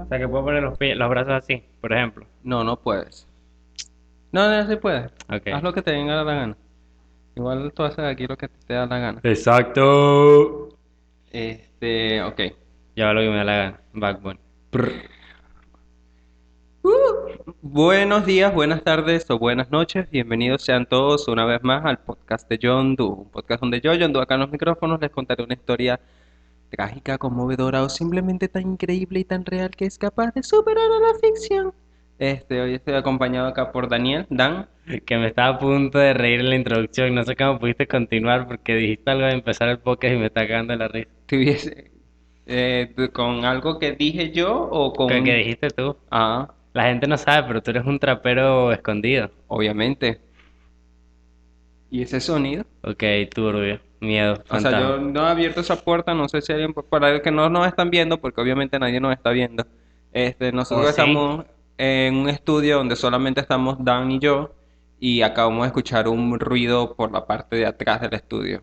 O sea, que puedo poner los brazos así, por ejemplo. No, no puedes. No, no, sí puedes. Haz Ok. lo que te venga la gana. Igual tú haces aquí lo que te da la gana. Exacto. Ok. Ya va lo que me da la gana. Backbone. Prr. Buenos días, buenas tardes o buenas noches. Bienvenidos sean todos una vez más al podcast de John Doe. Un podcast donde yo, John Doe, acá en los micrófonos, les contaré una historia trágica, conmovedora o simplemente tan increíble y tan real que es capaz de superar a la ficción. Hoy estoy acompañado acá por Daniel, Dan. Que me estaba a punto de reír en la introducción. No sé cómo pudiste continuar porque dijiste algo de empezar el podcast y me está cagando la risa. Tuviese con algo que dije yo o ¿Qué con... dijiste tú? Ah, La gente no sabe, pero tú eres un trapero escondido. obviamente. ¿Y ese sonido? Ok, turbio. Miedo, O sea, fantasma. yo no he abierto esa puerta, no sé si alguien, para el que no nos están viendo, porque obviamente nadie nos está viendo. ¿O Nosotros sí? estamos en un estudio donde solamente estamos Dan y yo, y acabamos de escuchar un ruido por la parte de atrás del estudio.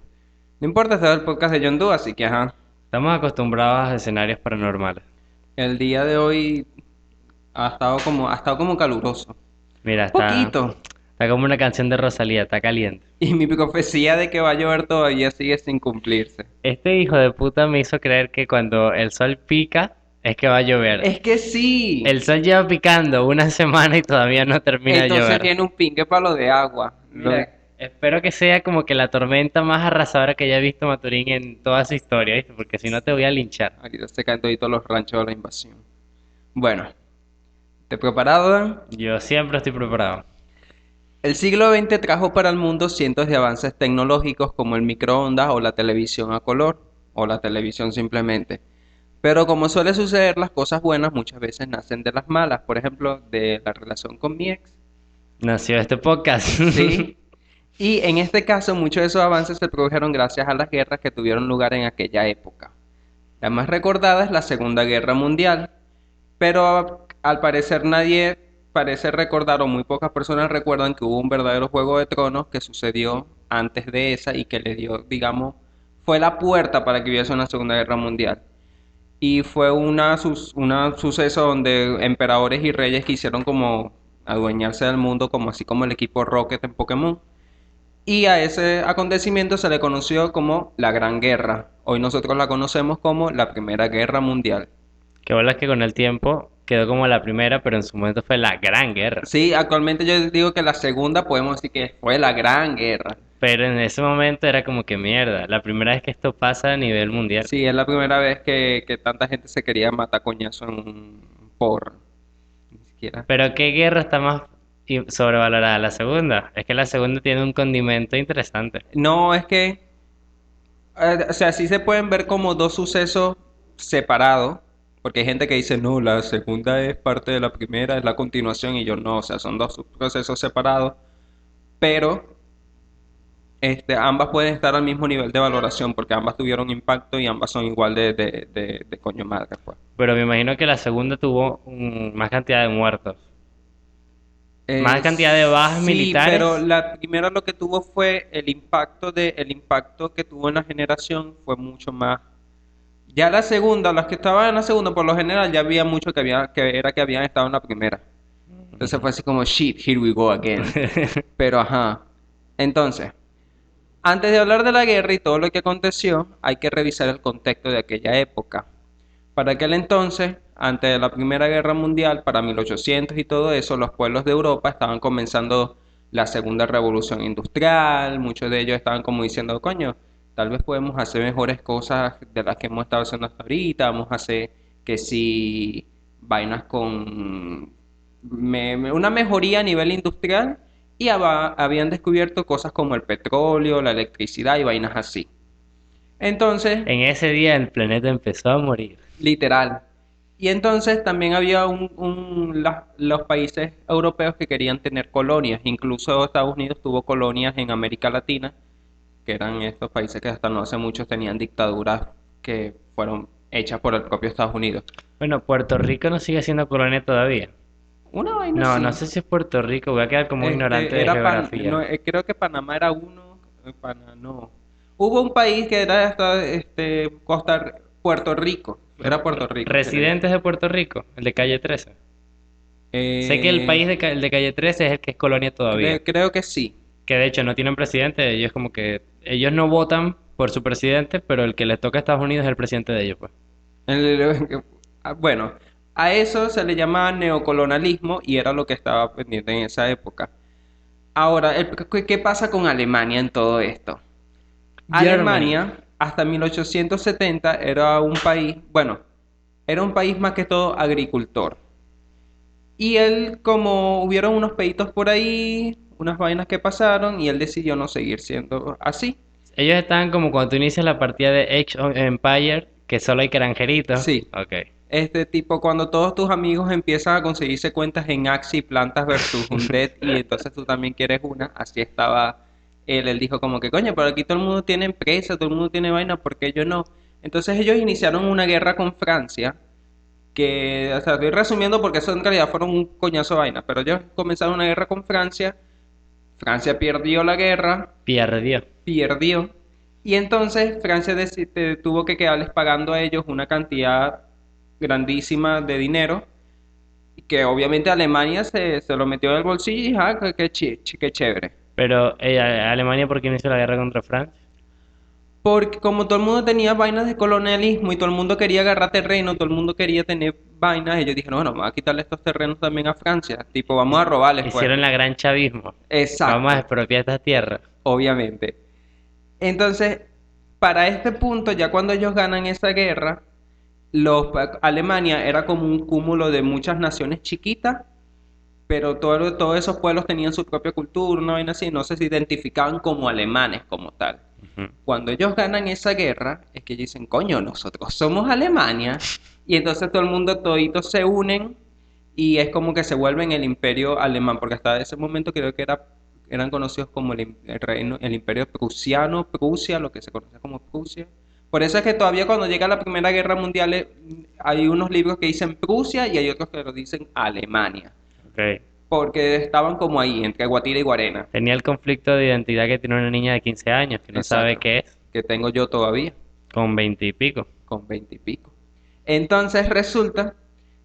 No importa, este es el podcast de John Doe, así que ajá. Estamos acostumbrados a escenarios paranormales. El día de hoy ha estado como caluroso. Mira, Poquito. está como una canción de Rosalía, está caliente. Y mi profecía de que va a llover todavía sigue sin cumplirse. Este hijo de puta me hizo creer que cuando el sol pica es que va a llover. Es que sí. El sol lleva picando una semana y todavía no termina de Entonces llover. tiene un pingue palo de agua. Mira, espero que sea como que la tormenta más arrasadora que haya visto Maturín en toda su historia, ¿viste? Porque si no te voy a linchar. Ahorita se caen toditos los ranchos de la invasión. Bueno, ¿te preparado, Dan? Yo siempre estoy preparado. El siglo XX trajo para el mundo cientos de avances tecnológicos como el microondas o la televisión a color, o la televisión simplemente. Pero como suele suceder, las cosas buenas muchas veces nacen de las malas. Por ejemplo, de la relación con mi ex. Nació este podcast. Sí. Y en este caso, muchos de esos avances se produjeron gracias a las guerras que tuvieron lugar en aquella época. La más recordada es la Segunda Guerra Mundial, pero al parecer nadie parece recordar o muy pocas personas recuerdan que hubo un verdadero Juego de Tronos que sucedió antes de esa y que le dio, digamos, fue la puerta para que hubiese una Segunda Guerra Mundial. Y fue una suceso donde emperadores y reyes quisieron como adueñarse del mundo, como así como el equipo Rocket en Pokémon. Y a ese acontecimiento se le conoció como la Gran Guerra. Hoy nosotros la conocemos como la Primera Guerra Mundial. Que bolas que con el tiempo quedó como la primera, pero en su momento fue la gran guerra. Sí, actualmente yo digo que la segunda podemos decir que fue la Gran Guerra. Pero en ese momento era como que mierda. La primera vez que esto pasa a nivel mundial. Sí, es la primera vez que tanta gente se quería matar coñazo en un porro. Ni siquiera. Pero ¿qué guerra está más sobrevalorada? La segunda. Es que la segunda tiene un condimento interesante. No, es que, o sea, sí se pueden ver como dos sucesos separados, porque hay gente que dice, no, la segunda es parte de la primera, es la continuación, y yo no, o sea, son dos procesos separados, pero ambas pueden estar al mismo nivel de valoración, porque ambas tuvieron impacto y ambas son igual de coño madre, pues. Pero me imagino que la segunda tuvo más cantidad de muertos. Más cantidad de bajas Sí, pero militares. la primera lo que tuvo fue el impacto que tuvo en la generación fue mucho más. Ya la segunda, las que estaban en la segunda, por lo general, ya había mucho que habían estado en la primera. Entonces fue así como, shit, here we go again. Pero ajá. Entonces, antes de hablar de la guerra y todo lo que aconteció, hay que revisar el contexto de aquella época. Para aquel entonces, antes de la Primera Guerra Mundial, para 1800 y todo eso, los pueblos de Europa estaban comenzando la Segunda Revolución Industrial. Muchos de ellos estaban como diciendo, coño, tal vez podemos hacer mejores cosas de las que hemos estado haciendo hasta ahorita. Vamos a hacer que si vainas con una mejoría a nivel industrial y habían descubierto cosas como el petróleo, la electricidad y vainas así. Entonces, En ese día el planeta empezó a morir. literal. Y entonces también había los países europeos que querían tener colonias. Incluso Estados Unidos tuvo colonias en América Latina, que eran estos países que hasta no hace mucho tenían dictaduras que fueron hechas por el propio Estados Unidos. Bueno, Puerto Rico no sigue siendo colonia todavía. Una vaina No, no así. sé si es Puerto Rico, voy a quedar como un ignorante de No, geografía. creo que Panamá era uno. No. Hubo un país que era hasta Puerto Rico. Era Puerto Rico, si no me Residentes equivoco. de Puerto Rico, el de Calle 13. Sé que el Eh, país el de Calle 13 es el que es colonia todavía. creo que sí. Que de hecho no tienen presidente, ellos como que ellos no votan por su presidente, pero el que les toca a Estados Unidos es el presidente de ellos, pues. Bueno, a eso se le llama neocolonialismo y era lo que estaba pendiente en esa época. Ahora, ¿qué pasa con Alemania en todo esto? Germany. Alemania, hasta 1870, era un país, bueno, era un país más que todo agricultor. Y él, como hubieron unos peitos por ahí, unas vainas que pasaron, y él decidió no seguir siendo así. Ellos estaban como cuando tú inicias la partida de Age of Empire, que solo hay granjeritos. Sí, Ok. este tipo, cuando todos tus amigos empiezan a conseguirse cuentas en Axie, Plantas versus Undead, y entonces tú también quieres una, así estaba él. Él dijo como que, coño, pero aquí todo el mundo tiene empresa, todo el mundo tiene vaina, ¿por qué yo no? Entonces ellos iniciaron una guerra con Francia, que, o sea, estoy resumiendo porque eso en realidad fueron un coñazo de vaina, pero ellos comenzaron una guerra con Francia, Francia perdió la guerra, Perdió. perdió, y entonces Francia tuvo que quedarles pagando a ellos una cantidad grandísima de dinero, que obviamente Alemania se lo metió en el bolsillo y ah, qué chévere. Pero Alemania, ¿por qué inició la guerra contra Francia? Porque como todo el mundo tenía vainas de colonialismo y todo el mundo quería agarrar terreno, todo el mundo quería tener vainas, ellos dijeron, bueno, vamos a quitarle estos terrenos también a Francia, tipo, vamos a robarles, pues. Hicieron la gran chavismo. Vamos a Exacto, expropiar estas tierras. obviamente. Entonces, para este punto, ya cuando ellos ganan esa guerra, Alemania era como un cúmulo de muchas naciones chiquitas, pero todos esos pueblos tenían su propia cultura, una vaina así, no se identificaban como alemanes como tal. Ujú. Cuando ellos ganan esa guerra, es que ellos dicen, coño, nosotros somos Alemania, y entonces todo el mundo, toditos se unen, y es como que se vuelven el imperio alemán, porque hasta ese momento creo que eran conocidos como el reino, el imperio prusiano, Prusia, lo que se conoce como Prusia. Por eso es que todavía cuando llega la Primera Guerra Mundial hay unos libros que dicen Prusia y hay otros que lo dicen Alemania, Ok. porque estaban como ahí, entre Guatire y Guarena. Tenía el conflicto de identidad que tiene una niña de 15 años, que no sabe Exacto, qué es, que tengo yo todavía, con 20 y pico. con 20 y pico. Entonces resulta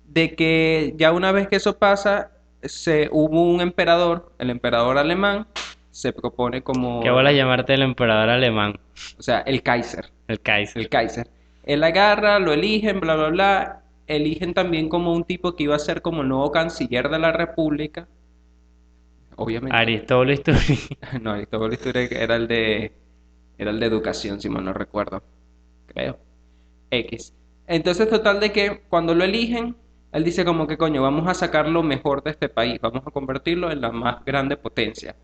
de que ya una vez que eso pasa, hubo un emperador, el emperador alemán, se propone Qué como, bola llamarte el emperador alemán, o sea, el Kaiser, el el Kaiser. Kaiser. Él agarra, lo eligen, bla, bla, bla, eligen también como un tipo que iba a ser como el nuevo canciller de la República, obviamente. Aristóbulo Isturi. No, Aristóbulo Iturbide era el de educación, si mal no recuerdo, creo. X. Entonces, total de que cuando lo eligen, él dice como que coño, vamos a sacar lo mejor de este país, vamos a convertirlo en la más grande potencia.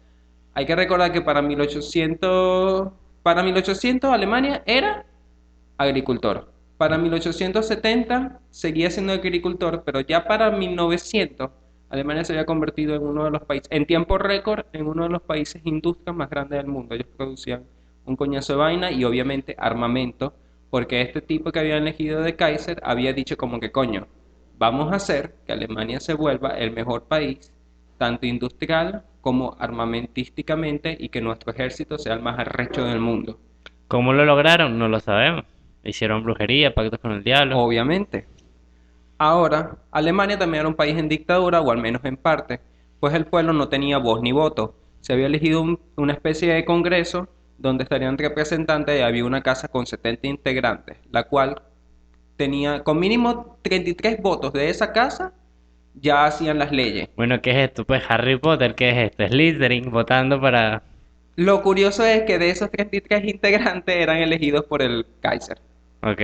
Hay que recordar que para 1800 Alemania era agricultor. Para 1870 seguía siendo agricultor, pero ya para 1900 Alemania se había convertido en uno de los países, en tiempo récord, en uno de los países industrias más grandes del mundo. Ellos producían un coñazo de vaina y obviamente armamento, porque este tipo que habían elegido de Kaiser había dicho como que coño, vamos a hacer que Alemania se vuelva el mejor país, tanto industrial como armamentísticamente, y que nuestro ejército sea el más arrecho del mundo. ¿Cómo lo lograron? No lo sabemos. Hicieron brujería, pactos con el diablo. Obviamente. Ahora, Alemania también era un país en dictadura, o al menos en parte, pues el pueblo no tenía voz ni voto. Se había elegido una especie de congreso donde estarían representantes y había una casa con 70 integrantes, la cual tenía con mínimo 33 votos de esa casa, ya hacían las leyes. Bueno, ¿qué es esto? Pues Harry Potter, ¿qué es esto? Slytherin votando para... Lo curioso es que de esos 33 integrantes eran elegidos por el Kaiser. Ok,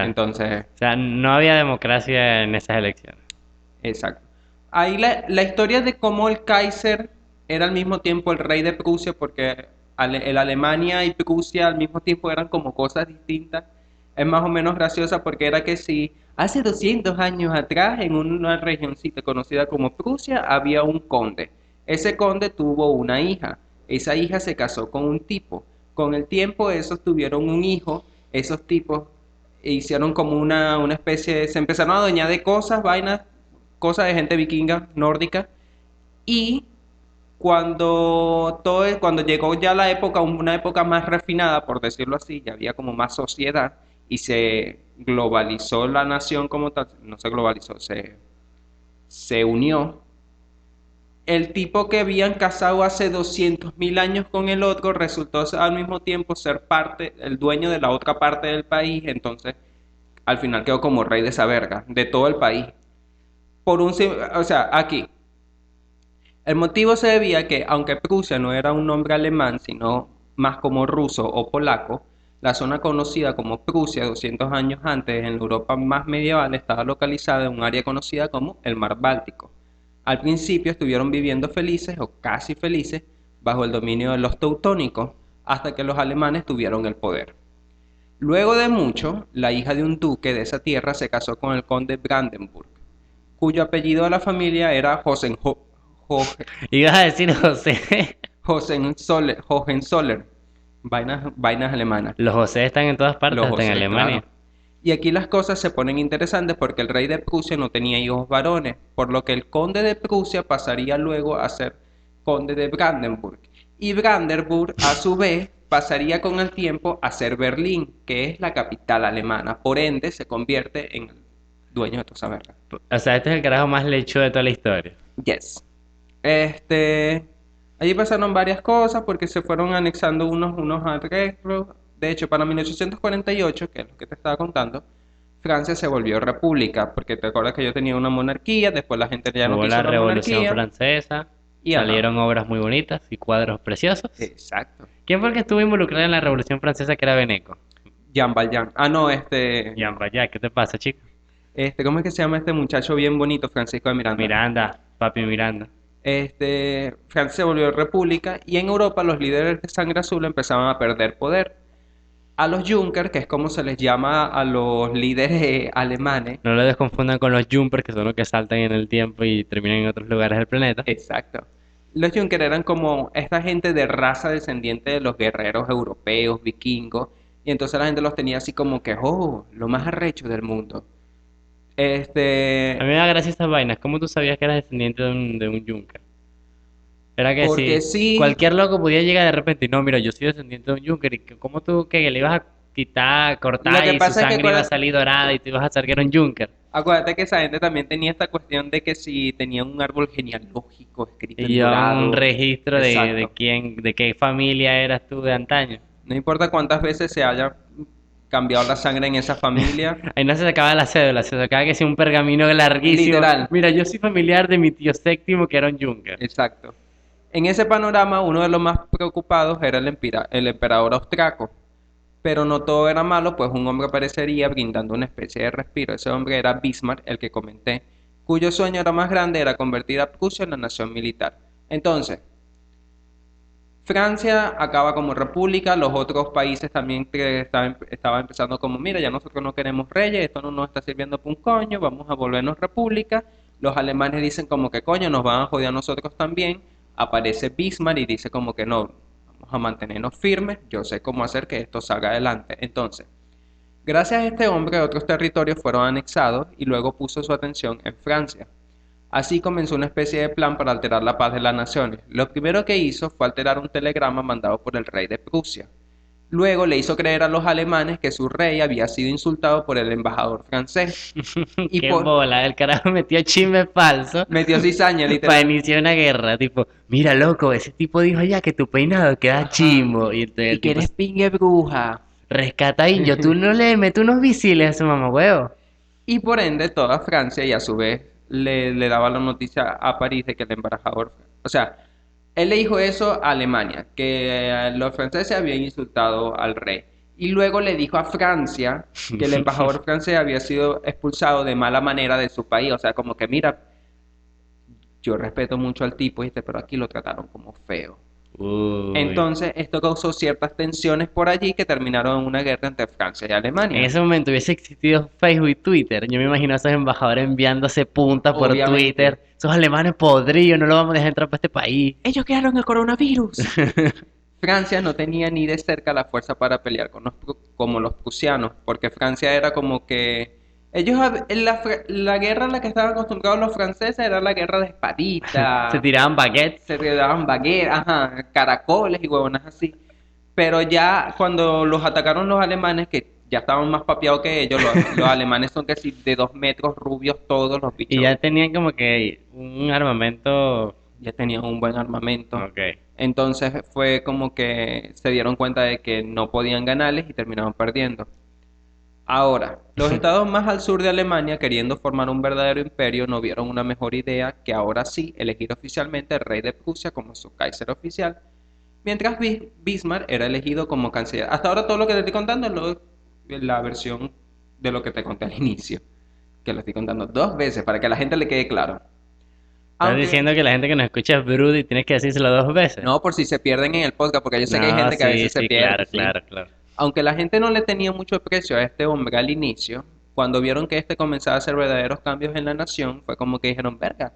Entonces, o sea, no había democracia en esas elecciones. exacto. Ahí la historia de cómo el Kaiser era al mismo tiempo el rey de Prusia, porque el Alemania y Prusia al mismo tiempo eran como cosas distintas, es más o menos graciosa porque era que si hace 200 años atrás en una regioncita conocida como Prusia había un conde. Ese conde tuvo una hija. Esa hija se casó con un tipo. Con el tiempo esos tuvieron un hijo. Esos tipos hicieron como una especie de... Se empezaron a adueñar de cosas, vainas, cosas de gente vikinga, nórdica, y cuando llegó ya la época, una época más refinada, por decirlo así, ya había como más sociedad, y se globalizó la nación como tal, no se globalizó, se unió. El tipo que habían casado hace 200.000 años con el otro resultó al mismo tiempo ser parte, el dueño de la otra parte del país, entonces al final quedó como rey de esa verga, de todo el país. O sea, aquí, el motivo se debía a que, aunque Prusia no era un nombre alemán, sino más como ruso o polaco, la zona conocida como Prusia 200 años antes, en la Europa más medieval, estaba localizada en un área conocida como el Mar Báltico. Al principio estuvieron viviendo felices o casi felices bajo el dominio de los teutónicos, hasta que los alemanes tuvieron el poder. Luego de mucho, la hija de un duque de esa tierra se casó con el conde Brandenburg, cuyo apellido de la familia era Ibas a decir José. Hohenzoller, vainas alemanas, Los José están en todas partes, los hasta en José, claro. Alemania. Y aquí las cosas se ponen interesantes porque el rey de Prusia no tenía hijos varones, por lo que el conde de Prusia pasaría luego a ser conde de Brandenburg. Y Brandenburg, a su vez, pasaría con el tiempo a ser Berlín, que es la capital alemana. Por ende, se convierte en el dueño de toda esa verga. O sea, este es el carajo más lechudo de toda la historia. Yes. Este, allí pasaron varias cosas porque se fueron anexando unos arreglos. De hecho, para 1848, que es lo que te estaba contando, Francia se volvió república, porque te acuerdas que yo tenía una monarquía, después la gente ya no Hubo quiso la la Revolución monarquía, Francesa, y ajá, salieron obras muy bonitas y cuadros preciosos. exacto. ¿Quién fue el que estuvo involucrado en la Revolución Francesa que era Beneco? Jean Valjean. Ah, no, Jean Valjean, ¿qué te pasa, chico? ¿cómo es que se llama este muchacho bien bonito, Francisco de Miranda? Miranda, papi Miranda. Francia se volvió república y en Europa los líderes de sangre azul empezaban a perder poder. A los Junkers, que es como se les llama a los líderes alemanes, No lo desconfundan con los Jumpers, que son los que saltan en el tiempo y terminan en otros lugares del planeta. exacto. Los Junkers eran como esta gente de raza descendiente de los guerreros europeos, vikingos, y entonces la gente los tenía así como que, oh, lo más arrecho del mundo. A mí Este, me da gracia estas vainas. ¿Cómo tú sabías que eras descendiente de un Junker? Era que porque si sí, cualquier loco podía llegar de repente y no, mira, yo soy descendiente de un Junker y ¿cómo tú que le ibas a quitar, lo cortar que y su pasa es que sangre iba a salir dorada y tú ibas a saber que era un Junker? acuérdate que esa gente también tenía esta cuestión de que si tenía un árbol genealógico escrito Y en llevaban un dorado, registro de exacto. quién, de qué familia eras tú de antaño. No importa cuántas veces se haya cambiado la sangre en esa familia, Ahí no se sacaba la cédula, se sacaba que si un pergamino larguísimo. literal, Mira, yo soy familiar de mi tío séptimo que era un Junker. exacto. En ese panorama, uno de los más preocupados era el emperador austriaco. Pero no todo era malo, pues un hombre aparecería brindando una especie de respiro. Ese hombre era Bismarck, el que comenté, cuyo sueño era más grande, era convertir a Prusia en la nación militar. Entonces, Francia acaba como república, los otros países también que estaban empezando como, mira, ya nosotros no queremos reyes, esto no nos está sirviendo para un coño, vamos a volvernos república. Los alemanes dicen como que coño, nos van a joder a nosotros también. Aparece Bismarck y dice como que no, vamos a mantenernos firmes, yo sé cómo hacer que esto salga adelante. Entonces, gracias a este hombre, otros territorios fueron anexados y luego puso su atención en Francia. Así comenzó una especie de plan para alterar la paz de las naciones. Lo primero que hizo fue alterar un telegrama mandado por el rey de Prusia. Luego le hizo creer a los alemanes que su rey había sido insultado por el embajador francés y Qué bola, el carajo metió chisme falso metió cizaña, para literal. iniciar una guerra. Tipo, mira, loco, ese tipo dijo allá que tu peinado queda Ajá. chimbo. Y entonces Y el que tipo eres pingue bruja. rescata a Inyo, tú no le metes unos visiles a su mamá, huevo. Y por ende toda Francia y a su vez le daba la noticia a París de que el embajador, o sea, él le dijo eso a Alemania, que los franceses habían insultado al rey. Y luego le dijo a Francia que el embajador francés había sido expulsado de mala manera de su país. O sea, como que mira, yo respeto mucho al tipo, ¿viste? Pero aquí lo trataron como feo. Uy. Entonces, esto causó ciertas tensiones por allí que terminaron en una guerra entre Francia y En Alemania. ese momento hubiese existido Facebook y Twitter. Yo me imagino a esos embajadores enviándose puntas por Obviamente. Twitter. Esos alemanes podridos, no lo vamos a dejar entrar para este país. Ellos crearon el coronavirus. Francia no tenía ni de cerca la fuerza para pelear como los prusianos, porque Francia era como que la guerra a la que estaban acostumbrados los franceses era la guerra de Se espadita, tiraban baguettes. se daban baguettes, ajá, caracoles y huevonas así. Pero ya cuando los atacaron los alemanes, que ya estaban más papeados que ellos. Los alemanes son que sí, de 2 metros, rubios todos, los Y bichos ya tenían como que un armamento. ya tenían un buen armamento. Ok. Entonces fue como que se dieron cuenta de que no podían ganarles y terminaron perdiendo. Ahora, los estados más al sur de Alemania, queriendo formar un verdadero imperio, no vieron una mejor idea que ahora sí elegir oficialmente al rey de Prusia como su Kaiser oficial, mientras Bismarck era elegido como canciller. Hasta ahora todo lo que te estoy contando es la versión de lo que te conté al inicio, que lo estoy contando 2 veces para que a la gente le quede claro. Estás Aunque, diciendo que la gente que nos escucha es bruta y tienes que decírselo 2 veces. no por si se pierden en el podcast, porque yo sé que hay No, gente que a sí, veces se sí, pierde, claro, ¿sí? claro, claro. Aunque la gente no le tenía mucho precio a este hombre al inicio, cuando vieron que este comenzaba a hacer verdaderos cambios en la nación, fue como que dijeron, verga,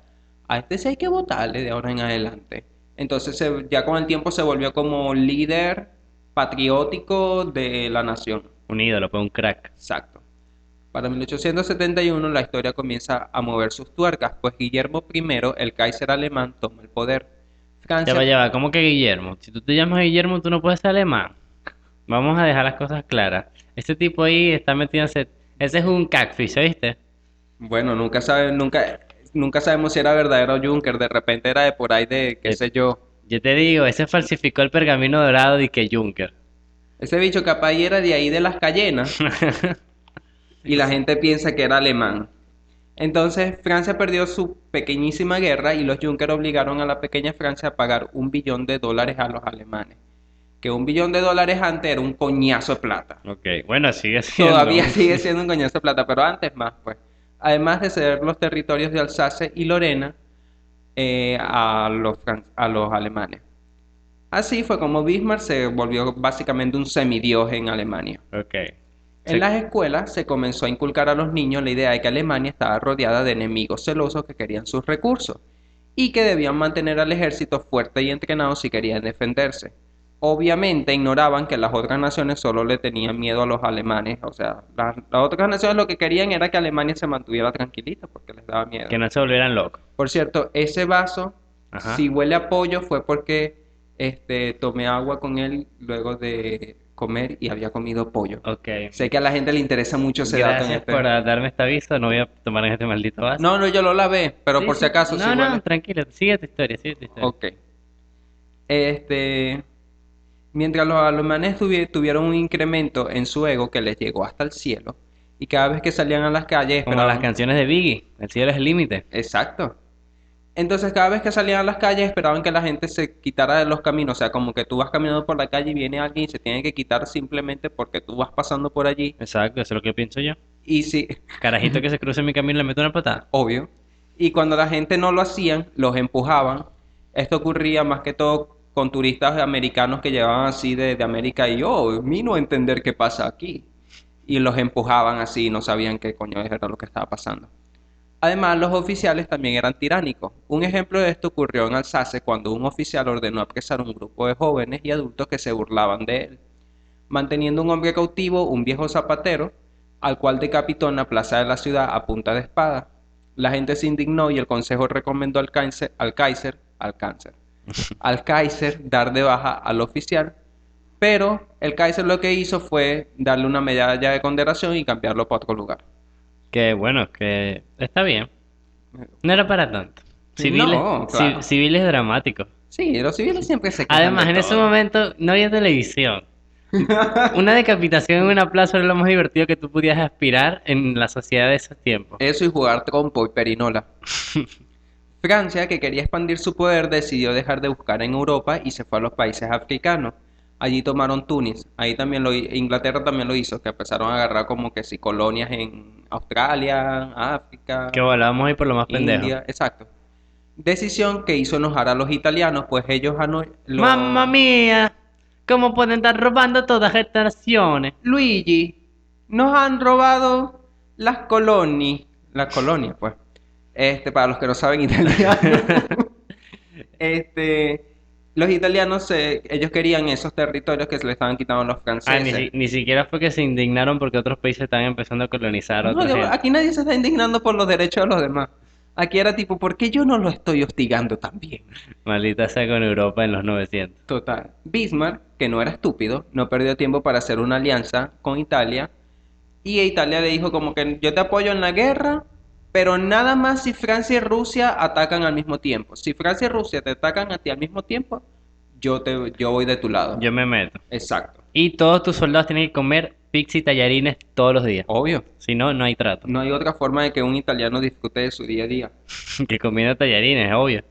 a este sí hay que votarle de ahora en adelante. Entonces ya con el tiempo se volvió como líder patriótico de la nación. Un ídolo, pues un crack. Exacto. Para 1871 la historia comienza a mover sus tuercas, pues Guillermo I, el Kaiser alemán, toma el poder. Francia, Ya va, ¿cómo que Guillermo? Si tú te llamas Guillermo, tú no puedes ser alemán. Vamos a dejar las cosas claras. Este tipo ahí está metiéndose. Ese es un catfish, ¿oíste? bueno, nunca sabemos si era verdadero Juncker, de repente era de por ahí de, qué Yo, sé yo. yo te digo, ese falsificó el pergamino dorado de que Juncker. Ese bicho capaz y era de ahí de las Cayenas y la gente piensa que era alemán. Entonces Francia perdió su pequeñísima guerra y los Juncker obligaron a la pequeña Francia a pagar $1 billón a los alemanes. Que $1 billón antes era un coñazo de plata. Ok, bueno, sigue siendo. Todavía sigue siendo un coñazo de plata, pero antes más, pues. Además de ceder los territorios de Alsace y Lorena a los alemanes. Así fue como Bismarck se volvió básicamente un semidios en Alemania. Ok. En Se- las escuelas se comenzó a inculcar a los niños la idea de que Alemania estaba rodeada de enemigos celosos que querían sus recursos y que debían mantener al ejército fuerte y entrenado si querían defenderse. Obviamente ignoraban que las otras naciones solo le tenían miedo a los alemanes, o sea, las otras naciones lo que querían era que Alemania se mantuviera tranquilita porque les daba miedo. que no se volvieran locos. Por cierto, ese vaso, Ajá. si huele a pollo, fue porque tomé agua con él luego de comer y había comido pollo. Ok. Sé que a la gente le interesa mucho ese dato en Gracias por este. darme este aviso. No voy a tomar en este maldito vaso. No, no, yo lo lavé, pero Sí, por si sí. acaso, si No, no, huele. tranquilo. Sigue tu historia, sigue tu historia. Ok. Este, Mientras los alemanes tuvieron un incremento en su ego que les llegó hasta el cielo, y cada vez que salían a las calles Como las esperaban. canciones de Biggie. El cielo es el límite. Exacto. Entonces cada vez que salían a las calles esperaban que la gente se quitara de los caminos, o sea, como que tú vas caminando por la calle y viene alguien y se tiene que quitar simplemente porque tú vas pasando por allí. Exacto, eso es lo que pienso yo. Y sí, Carajito que se cruce en mi camino le meto una patada. obvio. Y cuando la gente no lo hacían, los empujaban. Esto ocurría más que todo con turistas americanos que llevaban así de América y yo, vino a entender qué pasa aquí. Y los empujaban así, no sabían qué coño era lo que estaba pasando. Además, los oficiales también eran tiránicos. Un ejemplo de esto ocurrió en Alsace cuando un oficial ordenó apresar a un grupo de jóvenes y adultos que se burlaban de él, manteniendo un hombre cautivo, un viejo zapatero, al cual decapitó en la plaza de la ciudad a punta de espada. La gente se indignó y el consejo recomendó al Kaiser dar de baja al oficial, pero el Kaiser lo que hizo fue darle una medalla de condecoración y cambiarlo para otro lugar. Que bueno, que está bien. No era para tanto. No, claro. Civiles dramáticos. Sí, los civiles siempre se quejan de Además, en ese todo. momento no había televisión. Una decapitación en una plaza era lo más divertido que tú pudieras aspirar en la sociedad de esos tiempos. Eso y jugar trompo y perinola. Francia, que quería expandir su poder, decidió dejar de buscar en Europa y se fue a los países africanos. Allí tomaron Túnez. Ahí también Inglaterra también lo hizo, que empezaron a agarrar como que si colonias en Australia, Que África, volábamos ahí por lo más pendejo. India, exacto. Decisión que hizo enojar a los italianos, pues ellos ¡Mamma mía! ¿Cómo pueden estar robando todas estas naciones? Luigi, nos han robado las colonias, pues. Para los que no saben italiano. Este, los italianos, ellos querían esos territorios que se le estaban quitando a los Ah, franceses. ni siquiera fue que se indignaron porque otros países estaban empezando a colonizar a No, otra gente. aquí nadie se está indignando por los derechos de los demás. Aquí era tipo, ¿por qué yo no lo estoy hostigando también? Maldita sea con Europa en los 900. Total. Bismarck, que no era estúpido, no perdió tiempo para hacer una alianza con Italia, Y Italia le dijo como que yo te apoyo en la guerra, pero nada más si Francia y Rusia atacan al mismo tiempo. Si Francia y Rusia te atacan a ti al mismo tiempo, yo voy de tu lado. Yo me meto. Exacto. Y todos tus soldados tienen que comer pizza y tallarines todos los días. Obvio. Si no, no hay trato. No hay otra forma de que un italiano disfrute de su día a día. Que comiendo tallarines, es obvio.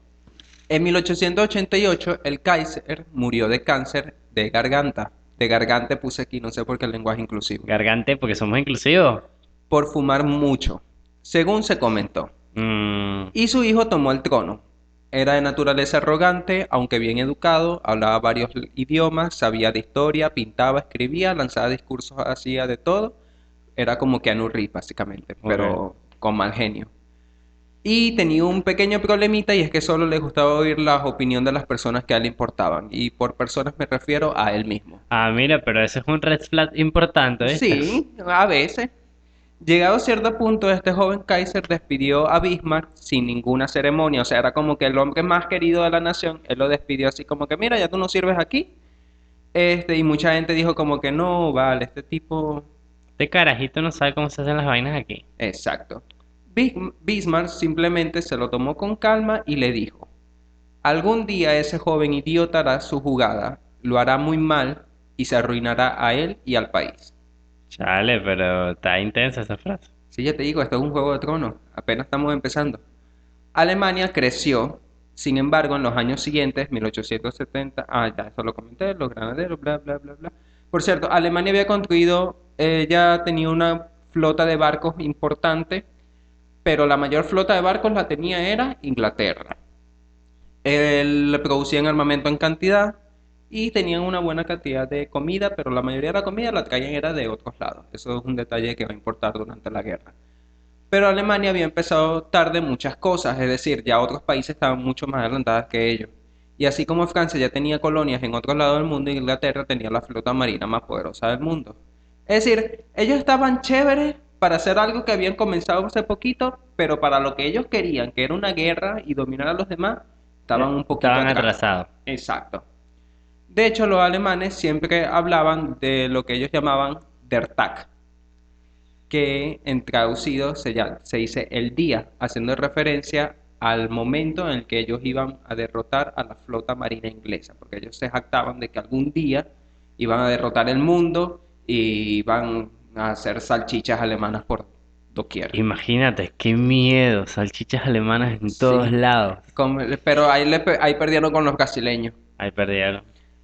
En 1888, el Kaiser murió de cáncer de garganta. De garganta puse aquí, no sé por qué el lenguaje inclusivo. Gargante, porque somos inclusivos. Por fumar mucho, según se comentó. Mm, Y su hijo tomó el trono. Era de naturaleza arrogante, aunque bien educado, hablaba varios idiomas, sabía de historia, pintaba, escribía, lanzaba discursos, hacía de todo. Era como Keanu Reeves, básicamente, ok. pero con mal genio. Y tenía un pequeño problemita y es que solo le gustaba oír la opinión de las personas que a él le importaban. Y por personas me refiero a él mismo. Ah, mira, pero eso es un red flag importante, ¿viste? Sí, a veces. Llegado a cierto punto, este joven Kaiser despidió a Bismarck sin ninguna ceremonia. O sea, era como que el hombre más querido de la nación, él lo despidió así como que, mira, ya tú no sirves aquí. Y mucha gente dijo como que no, vale, este tipo. Este carajito no sabe cómo se hacen las vainas aquí. Exacto. Bismarck simplemente se lo tomó con calma y le dijo, algún día ese joven idiota hará su jugada, lo hará muy mal y se arruinará a él y al país. Chale, pero está intensa esa frase. Sí, ya te digo, esto es un juego de tronos, apenas estamos empezando. Alemania creció, sin embargo, en los años siguientes, 1870, ya eso lo comenté, los granaderos, bla, bla, bla, bla. Por cierto, Alemania había construido, ya tenía una flota de barcos importante, pero la mayor flota de barcos la tenía era Inglaterra. Le producían armamento en cantidad y tenían una buena cantidad de comida, pero la mayoría de la comida la traían era de otros lados. Eso es un detalle que va a importar durante la guerra. Pero Alemania había empezado tarde muchas cosas, es decir, ya otros países estaban mucho más adelantados que ellos. Y así como Francia ya tenía colonias en otros lados del mundo, Inglaterra tenía la flota marina más poderosa del mundo. Es decir, ellos estaban chéveres para hacer algo que habían comenzado hace poquito, pero para lo que ellos querían, que era una guerra y dominar a los demás, estaban un poquito Estaban atrás. atrasados. Exacto. De hecho, los alemanes siempre hablaban de lo que ellos llamaban Der Tag, que en traducido se dice el día, haciendo referencia al momento en el que ellos iban a derrotar a la flota marina inglesa, porque ellos se jactaban de que algún día iban a derrotar el mundo y iban a hacer salchichas alemanas por doquier. Imagínate, qué miedo, salchichas alemanas en todos Sí, lados. pero ahí perdieron con los brasileños. Ahí perdieron.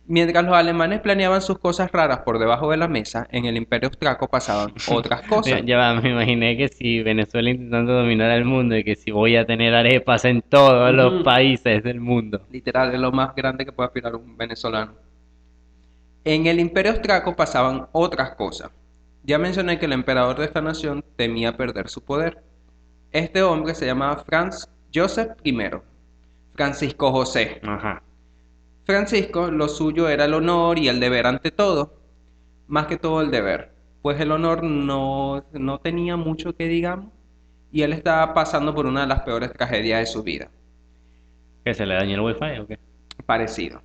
Mientras los alemanes planeaban sus cosas raras por debajo de la mesa, en el Imperio Austriaco pasaban otras Mira, cosas. ya va, me imaginé que si Venezuela intentando dominar el mundo y que si voy a tener arepas en todos los Ujú. países del mundo. Literal, es lo más grande que puede aspirar un venezolano. En el Imperio Austriaco pasaban otras cosas. Ya mencioné que el emperador de esta nación temía perder su poder. Este hombre se llamaba Franz Joseph I, Francisco José. Ajá. Francisco, lo suyo era el honor y el deber ante todo, más que todo el deber, pues el honor no tenía mucho que digamos y él estaba pasando por una de las peores tragedias de su vida. ¿Que se le dañó el wifi o qué? Parecido,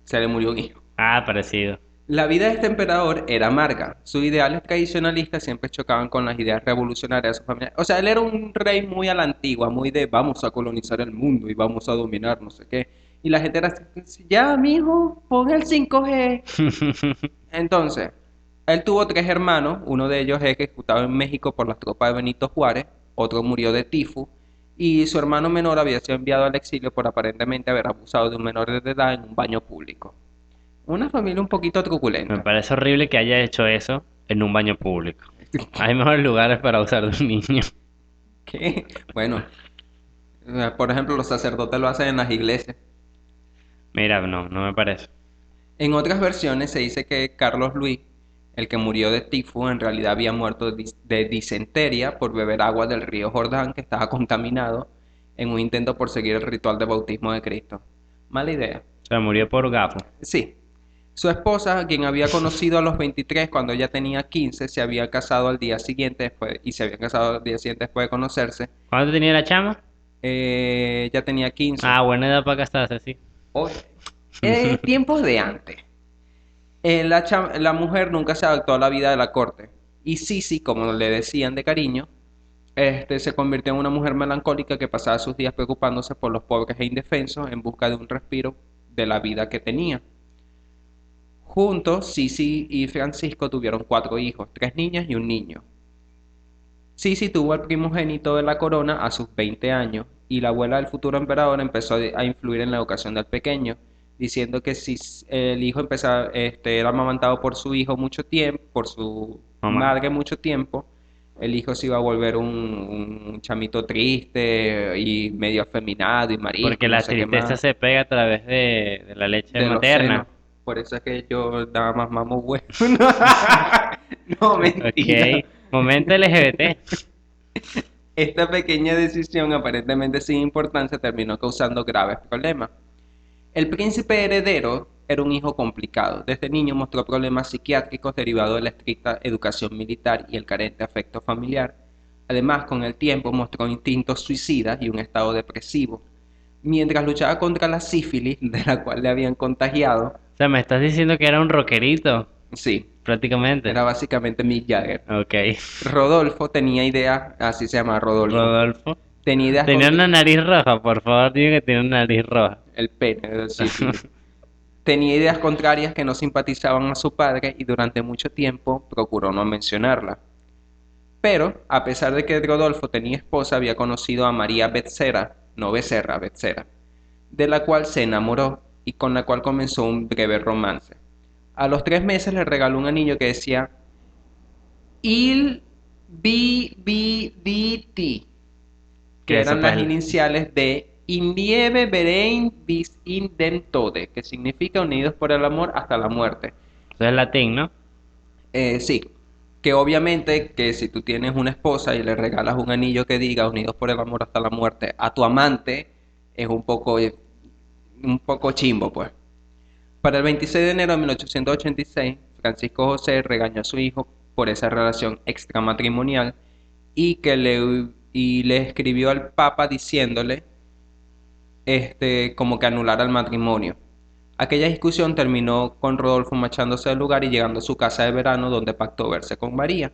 se le murió un hijo. Ah, parecido. La vida de este emperador era amarga. Sus ideales tradicionalistas siempre chocaban con las ideas revolucionarias de su familia. O sea, él era un rey muy a la antigua, muy de vamos a colonizar el mundo y vamos a dominar no sé qué. Y la gente era así, ya, mijo, pon el 5G. Entonces, él tuvo tres hermanos. Uno de ellos es ejecutado en México por las tropas de Benito Juárez. Otro murió de tifus. Y su hermano menor había sido enviado al exilio por aparentemente haber abusado de un menor de edad en un baño público. Una familia un poquito Me truculenta. parece horrible que haya hecho eso en un baño público. Hay mejores lugares para usar de un niño. Que, bueno, por ejemplo, los sacerdotes lo hacen en las iglesias. Mira, no, no me parece. En otras versiones se dice que Carlos Luis, el que murió de tifus, en realidad había muerto de disenteria por beber agua del río Jordán, que estaba contaminado, en un intento por seguir el ritual de bautismo de Cristo. Mala idea. Se murió por gafo. Sí. Su esposa, quien había conocido a los 23 cuando ella tenía 15, se había casado al día siguiente después, y se había casado al día siguiente después de conocerse. ¿Cuánto tenía la chama? Ella tenía 15. Ah, buena edad para casarse, sí. Oye, tiempos de antes. La mujer nunca se adaptó a la vida de la corte Y Sisi, como le decían de cariño, se convirtió en una mujer melancólica que pasaba sus días preocupándose por los pobres e indefensos en busca de un respiro de la vida que tenía. Juntos, Sisi y Francisco tuvieron 4 hijos, 3 niñas y un niño. Sisi tuvo al primogénito de la corona a sus 20 años y la abuela del futuro emperador empezó a influir en la educación del pequeño, diciendo que si el hijo empezaba, era amamantado por su hijo mucho tiempo, por su Mamá. madre mucho tiempo, el hijo se iba a volver un chamito triste y medio afeminado y marisco Porque y no la sé qué tristeza más, se pega a través de la leche de los senos. materna. Por eso es que yo nada más mamo huevo. No, mentira. Ok. Momento LGBT. Esta pequeña decisión, aparentemente sin importancia, terminó causando graves problemas. El príncipe heredero era un hijo complicado. Desde niño mostró problemas psiquiátricos derivados de la estricta educación militar y el carente afecto familiar. Además, con el tiempo mostró instintos suicidas y un estado depresivo. Mientras luchaba contra la sífilis, de la cual le habían contagiado, O sea, me estás diciendo que era un rockerito, sí, prácticamente. era básicamente Mick Jagger. Ok. Rodolfo tenía ideas, así se llama Rodolfo, Rodolfo. tenía ideas Tenía contra una nariz roja, por favor, dime que tiene una nariz roja. el pene de sífilis. Tenía ideas contrarias que no simpatizaban a su padre y durante mucho tiempo procuró no mencionarla. Pero, a pesar de que Rodolfo tenía esposa, había conocido a María Becerra, no Becerra, Becerra, de la cual se enamoró y con la cual comenzó un breve romance. A los 3 meses le regaló un anillo que decía Il BBBT, que Que eso eran pues, las iniciales de Indieve Verein bis in den Tode, que significa unidos por el amor hasta la muerte. eso es latín, ¿no? Sí, que obviamente que si tú tienes una esposa y le regalas un anillo que diga unidos por el amor hasta la muerte a tu amante, es un poco chimbo, pues. Para el 26 de enero de 1886, Francisco José regañó a su hijo por esa relación extramatrimonial y le escribió al Papa diciéndole como que anulara el matrimonio. Aquella discusión terminó con Rodolfo marchándose del lugar y llegando a su casa de verano donde pactó verse con María.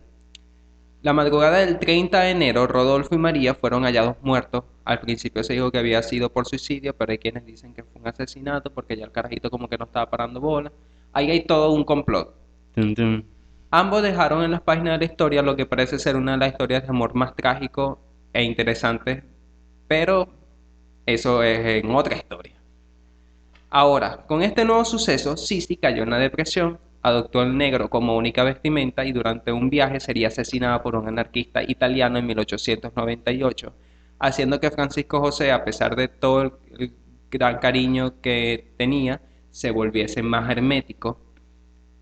La madrugada del 30 de enero, Rodolfo y María fueron hallados muertos. Al principio se dijo que había sido por suicidio, pero hay quienes dicen que fue un asesinato porque ya el carajito como que no estaba parando bola. Ahí hay todo un complot. Tum, tum. Ambos dejaron en las páginas de la historia lo que parece ser una de las historias de amor más trágico e interesantes, pero eso es en otra historia. Ahora, con este nuevo suceso, Sisi cayó en la depresión, adoptó el negro como única vestimenta y durante un viaje sería asesinada por un anarquista italiano en 1898, haciendo que Francisco José, a pesar de todo el gran cariño que tenía, se volviese más hermético.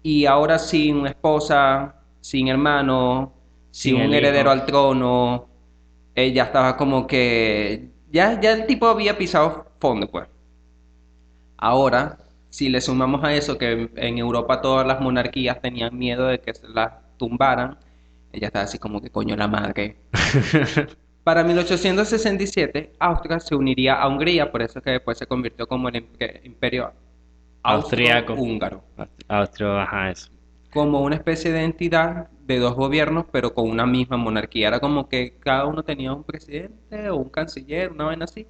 Y ahora sin esposa, sin hermano, sin Sin un el heredero hijo. al trono, ella estaba como que ya el tipo había pisado fondo, pues. Ahora, si le sumamos a eso que en Europa todas las monarquías tenían miedo de que se las tumbaran, ella estaba así como que coño la madre. Para 1867, Austria se uniría a Hungría, por eso es que después se convirtió como el imperio Austriaco. austro-húngaro, Austro, ajá, eso. como una especie de entidad de dos gobiernos, pero con una misma monarquía. Era como que cada uno tenía un presidente o un canciller, una vaina así,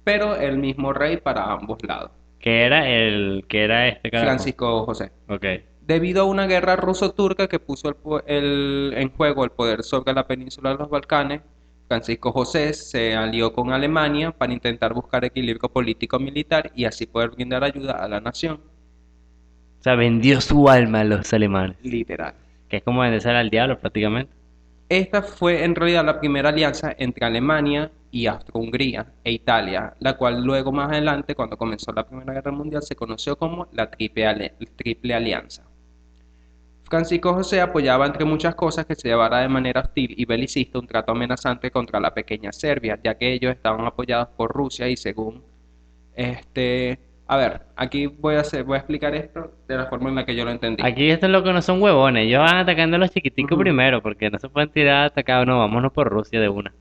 pero el mismo rey para ambos lados. Que era este carajo. Francisco José. Ok. Debido a una guerra ruso-turca que puso en juego el poder sobre la península de los Balcanes, Francisco José se alió con Alemania para intentar buscar equilibrio político-militar y así poder brindar ayuda a la nación. O sea, vendió su alma a los alemanes. Literal. Que es como venderse al diablo prácticamente. Esta fue en realidad la primera alianza entre Alemania y Austro-Hungría e Italia, la cual luego más adelante, cuando comenzó la Primera Guerra Mundial, se conoció como la Triple Alianza. Francisco José apoyaba entre muchas cosas que se llevara de manera hostil y belicista un trato amenazante contra la pequeña Serbia, ya que ellos estaban apoyados por Rusia y según este... A ver, aquí voy a explicar esto de la forma en la que yo lo entendí. Aquí estos locos no son huevones. Ellos van atacando a los chiquiticos Ujú. primero. Porque no se pueden tirar a atacar. No, vámonos por Rusia de una.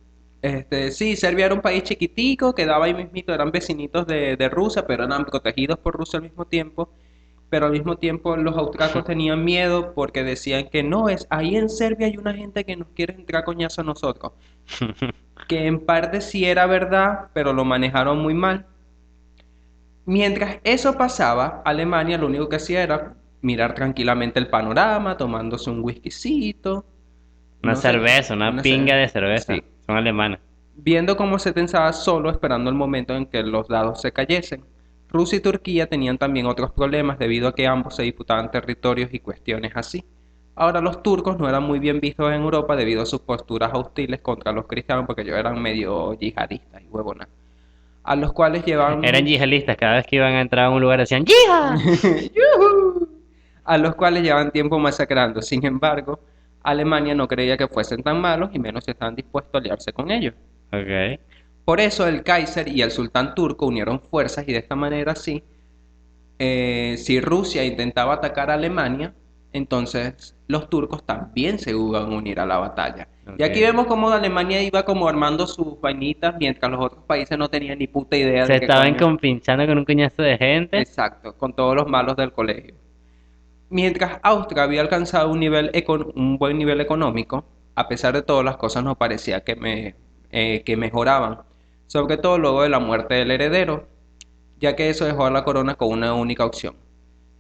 Sí, Serbia era un país chiquitico, quedaba ahí mismito, eran vecinitos de Rusia, pero eran protegidos por Rusia al mismo tiempo. pero al mismo tiempo los austriacos tenían miedo porque decían que no, es ahí en Serbia hay una gente que nos quiere entrar a coñazo a nosotros. Que en parte sí era verdad, pero lo manejaron muy mal. Mientras eso pasaba, Alemania lo único que hacía era mirar tranquilamente el panorama, tomándose un whiskycito, Una no sé, cerveza, una una pinga de sí, cerveza. Son alemanes. viendo cómo se tensaba solo esperando el momento en que los dados se cayesen. Rusia y Turquía tenían también otros problemas debido a que ambos se disputaban territorios y cuestiones así. Ahora los turcos no eran muy bien vistos en Europa debido a sus posturas hostiles contra los cristianos porque ellos eran medio yihadistas y huevonas, a los cuales Eran llevaban yihadistas, cada vez que iban a entrar a un lugar decían ¡Yihad! ¡Yujú! A los cuales llevan tiempo masacrando. Sin embargo, Alemania no creía que fuesen tan malos y menos estaban dispuestos a aliarse con ellos. Ok. Por eso el Kaiser y el sultán turco unieron fuerzas y de esta manera sí, si Rusia intentaba atacar a Alemania, entonces los turcos también se iban a unir a la batalla. Y aquí Ok. vemos cómo Alemania iba como armando sus vainitas mientras los otros países no tenían ni puta idea Se de qué estaban coño. compinchando con un coñazo de gente. Exacto, con todos los malos del colegio. Mientras Austria había alcanzado un buen nivel económico, a pesar de todo las cosas no parecía que mejoraban, sobre todo luego de la muerte del heredero, ya que eso dejó a la corona con una única opción,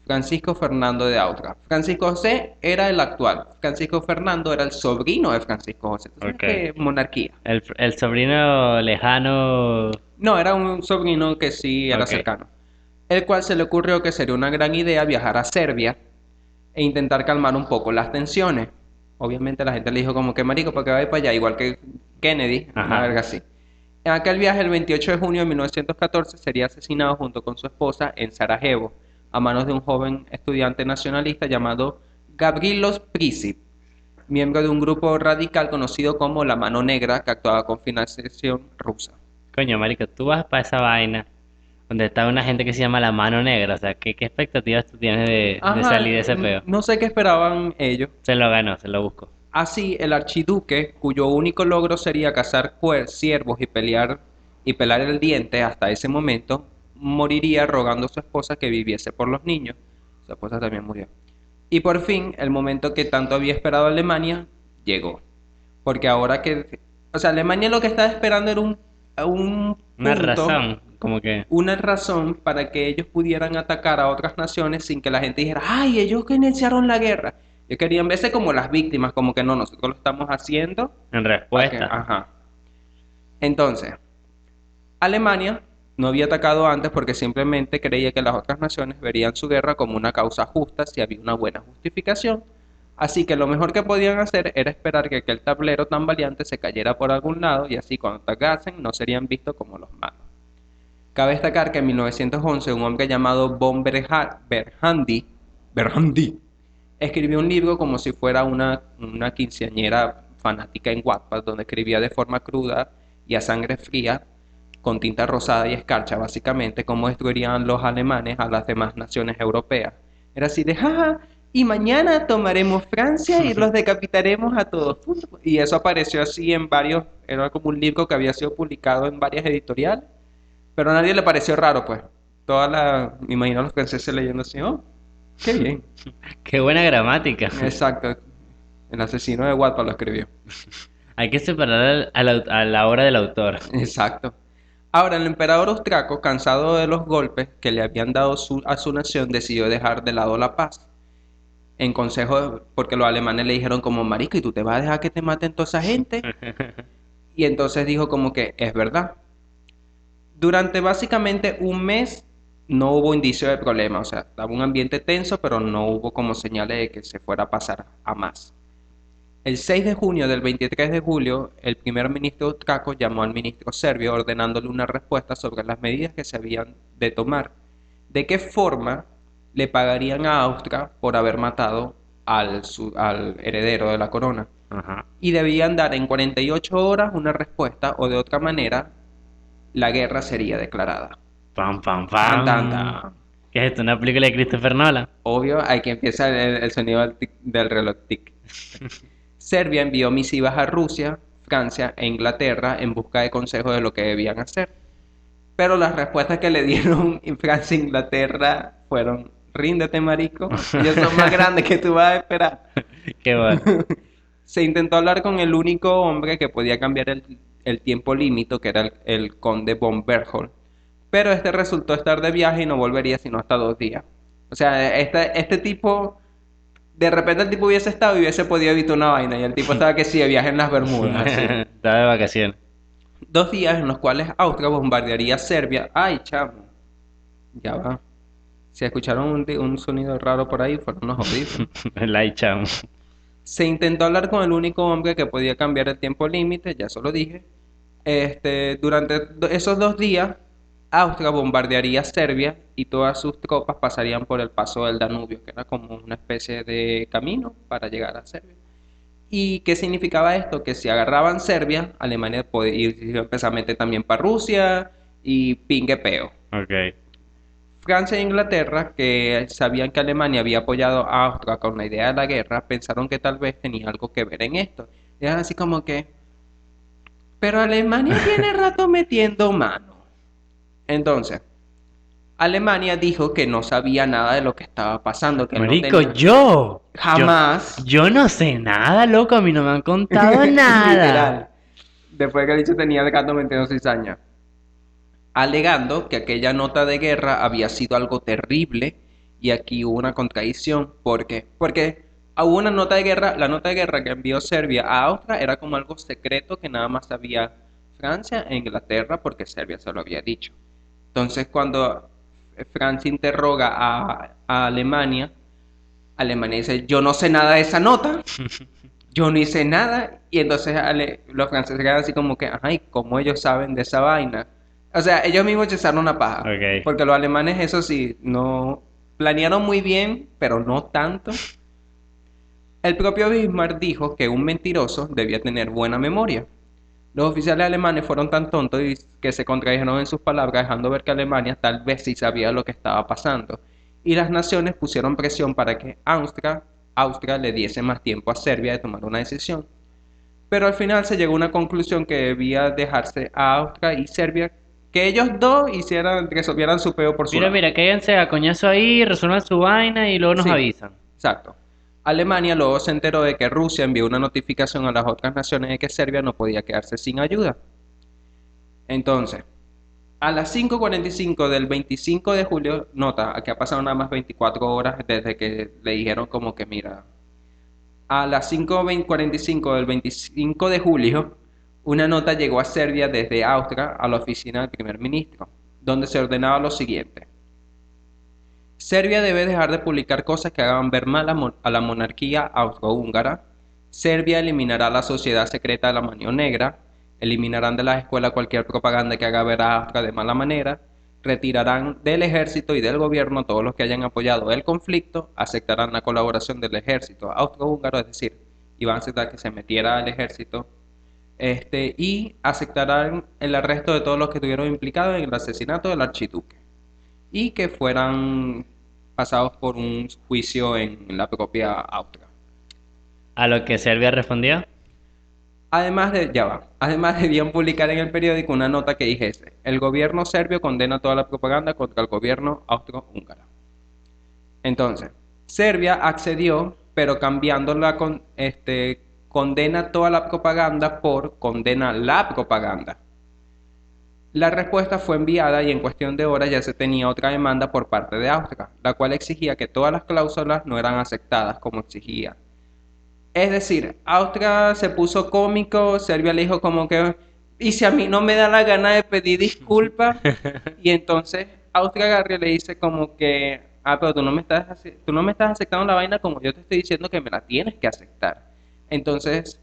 Francisco Fernando de Austria. Francisco José era el actual, Francisco Fernando era el sobrino de Francisco José. ¿Tú sabes Ok. qué monarquía? El sobrino lejano. No, era un sobrino que sí era Ok. cercano, el cual se le ocurrió que sería una gran idea viajar a Serbia e intentar calmar un poco las tensiones. Obviamente la gente le dijo como que marico, ¿para qué va a ir para allá? Igual que Kennedy, una Ajá. verga así. En aquel viaje, el 28 de junio de 1914, sería asesinado junto con su esposa en Sarajevo, a manos de un joven estudiante nacionalista llamado Gabrilos Princip, miembro de un grupo radical conocido como la Mano Negra, que actuaba con financiación rusa. Coño, marico, tú vas para esa vaina donde está una gente que se llama la mano negra. O sea, ¿qué expectativas tú tienes de salir Ajá, de ese peo? no sé qué esperaban ellos. Se lo ganó, se lo busco. Así, el archiduque, cuyo único logro sería cazar ciervos y pelar el diente hasta ese momento, moriría rogando a su esposa que viviese por los niños. Su esposa también murió. Y por fin, el momento que tanto había esperado Alemania llegó. Porque ahora que, o sea, Alemania lo que estaba esperando era un Una punto, razón, como que una razón para que ellos pudieran atacar a otras naciones sin que la gente dijera, ay, ellos que iniciaron la guerra. Ellos querían verse como las víctimas, como que no, nosotros lo estamos haciendo en para que, respuesta. ajá. Entonces, Alemania no había atacado antes porque simplemente creía que las otras naciones verían su guerra como una causa justa si había una buena justificación. Así que lo mejor que podían hacer era esperar que aquel tablero tan valiente se cayera por algún lado y así cuando atacasen no serían vistos como los malos. Cabe destacar que en 1911 un hombre llamado von Berhandi escribió un libro como si fuera una quinceañera fanática en Wattpad, donde escribía de forma cruda y a sangre fría, con tinta rosada y escarcha, básicamente, cómo destruirían los alemanes a las demás naciones europeas. Era así de, jaja, y mañana tomaremos Francia y los decapitaremos a todos. Y eso apareció así en varios, era como un libro que había sido publicado en varias editoriales, pero a nadie le pareció raro, pues. Me imagino a los franceses leyendo así, oh, qué bien. Qué buena gramática. Exacto. El asesino de Wattpad lo escribió. Hay que separar a la obra del autor. Exacto. Ahora, el emperador austriaco, cansado de los golpes que le habían dado a su nación, decidió dejar de lado la paz. En consejo, porque los alemanes le dijeron como, marico, ¿y tú te vas a dejar que te maten toda esa gente? Y entonces dijo como que es verdad. Durante básicamente un mes no hubo indicio de problema, o sea, estaba un ambiente tenso, pero no hubo como señales de que se fuera a pasar a más. El 6 de junio del 23 de julio, el primer ministro austriaco llamó al ministro serbio ordenándole una respuesta sobre las medidas que se habían de tomar. ¿De qué forma le pagarían a Austria por haber matado al heredero de la corona? Ajá. Y debían dar en 48 horas una respuesta o de otra manera la guerra sería declarada. Pam, pam, Tan, tan, pam. tan. ¿Qué es esto? ¿Una película de Christopher Nolan? Obvio, aquí empieza el sonido del reloj tic. Serbia envió misivas a Rusia, Francia e Inglaterra en busca de consejos de lo que debían hacer. Pero las respuestas que le dieron en Francia e Inglaterra fueron ríndete, marico. Ellos son más grandes que tú vas a esperar. Qué bueno. Se intentó hablar con el único hombre que podía cambiar el tiempo límite, que era el conde von Berthold, pero este resultó estar de viaje y no volvería sino hasta 2 días. O sea, este tipo, de repente el tipo hubiese estado y hubiese podido evitar una vaina, y el tipo estaba que sí, de viaje en las Bermudas, así. Está de vacaciones. 2 días en los cuales Austria bombardearía Serbia. Ay, chamo, ya va. Si escucharon un sonido raro por ahí, fueron unos audífonos. Light chamo. Se intentó hablar con el único hombre que podía cambiar el tiempo límite, ya se lo dije. Durante esos 2 días, Austria bombardearía Serbia y todas sus tropas pasarían por el paso del Danubio, que era como una especie de camino para llegar a Serbia. ¿Y qué significaba esto? Que si agarraban Serbia, Alemania podía ir empezar a meter también para Rusia y pinguepeo. Ok. Francia e Inglaterra, que sabían que Alemania había apoyado a Austria con la idea de la guerra, pensaron que tal vez tenía algo que ver en esto. Y eran así como que, pero Alemania tiene rato metiendo mano. Entonces, Alemania dijo que no sabía nada de lo que estaba pasando, que él no Marico, tenía yo, jamás, yo no sé nada, loco, a mí no me han contado nada. literal, después que el dicho tenía el gato metiendo cizaña, alegando que aquella nota de guerra había sido algo terrible y aquí hubo una contradicción. ¿Por qué? Porque hubo una nota de guerra, la nota de guerra que envió Serbia a Austria era como algo secreto que nada más sabía Francia e Inglaterra porque Serbia se lo había dicho. Entonces cuando Francia interroga a Alemania, Alemania dice, yo no sé nada de esa nota, yo no hice nada, y entonces los franceses quedan así como que, ay, ¿cómo ellos saben de esa vaina? O sea, ellos mismos echaron una paja, Ok. porque los alemanes, eso sí, no planearon muy bien, pero no tanto. El propio Bismarck dijo que un mentiroso debía tener buena memoria. Los oficiales alemanes fueron tan tontos que se contradijeron en sus palabras, dejando ver que Alemania tal vez sí sabía lo que estaba pasando. Y las naciones pusieron presión para que Austria le diese más tiempo a Serbia de tomar una decisión. Pero al final se llegó a una conclusión que debía dejarse a Austria y Serbia, que ellos dos resolvieran su peo por su Mira, lado. mira, cáiganse a coñazo ahí, resuelvan su vaina y luego nos Sí, avisan. exacto. Alemania luego se enteró de que Rusia envió una notificación a las otras naciones de que Serbia no podía quedarse sin ayuda. Entonces, a las 5:45 del 25 de julio, nota, que ha pasado nada más 24 horas desde que le dijeron como que mira, a las 5:45 del 25 de julio, una nota llegó a Serbia desde Austria a la oficina del primer ministro, donde se ordenaba lo siguiente. Serbia debe dejar de publicar cosas que hagan ver mal a la monarquía austrohúngara. Serbia eliminará la sociedad secreta de la Mano Negra. Eliminarán de las escuelas cualquier propaganda que haga ver a Austria de mala manera. Retirarán del ejército y del gobierno a todos los que hayan apoyado el conflicto. Aceptarán la colaboración del ejército austrohúngaro, es decir, iban a aceptar que se metiera al ejército. Y aceptarán el arresto de todos los que estuvieron implicados en el asesinato del archiduque y que fueran pasados por un juicio en la propia Austria. A lo que Serbia respondió. Además debían publicar en el periódico una nota que dijese, el gobierno serbio condena toda la propaganda contra el gobierno austrohúngaro. Entonces, Serbia accedió, pero cambiando condena toda la propaganda por condena la propaganda. La respuesta fue enviada y en cuestión de horas ya se tenía otra demanda por parte de Austria, la cual exigía que todas las cláusulas no eran aceptadas como exigía. Es decir, Austria se puso cómico, Serbia le dijo como que, y si a mí no me da la gana de pedir disculpas, y entonces Austria agarra y le dice como que, pero tú no me estás aceptando la vaina como yo te estoy diciendo que me la tienes que aceptar. Entonces,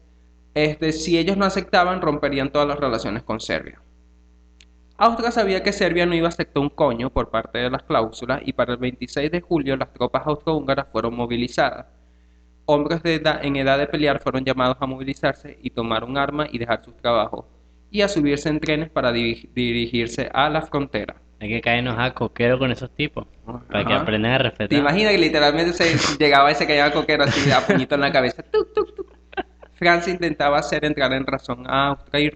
si ellos no aceptaban, romperían todas las relaciones con Serbia. Austria sabía que Serbia no iba a aceptar un coño por parte de las cláusulas y para el 26 de julio las tropas austrohúngaras fueron movilizadas. Hombres en edad de pelear fueron llamados a movilizarse y tomar un arma y dejar sus trabajos y a subirse en trenes para dirigirse a la frontera. Hay que caernos a coquero con esos tipos. Para que Ajá. aprendan a ¿Te respetar. imaginas que literalmente se llegaba y se caía coquero así a puñito en la cabeza? Tuc, tuc, tuc. Francia intentaba hacer entrar en razón a Austria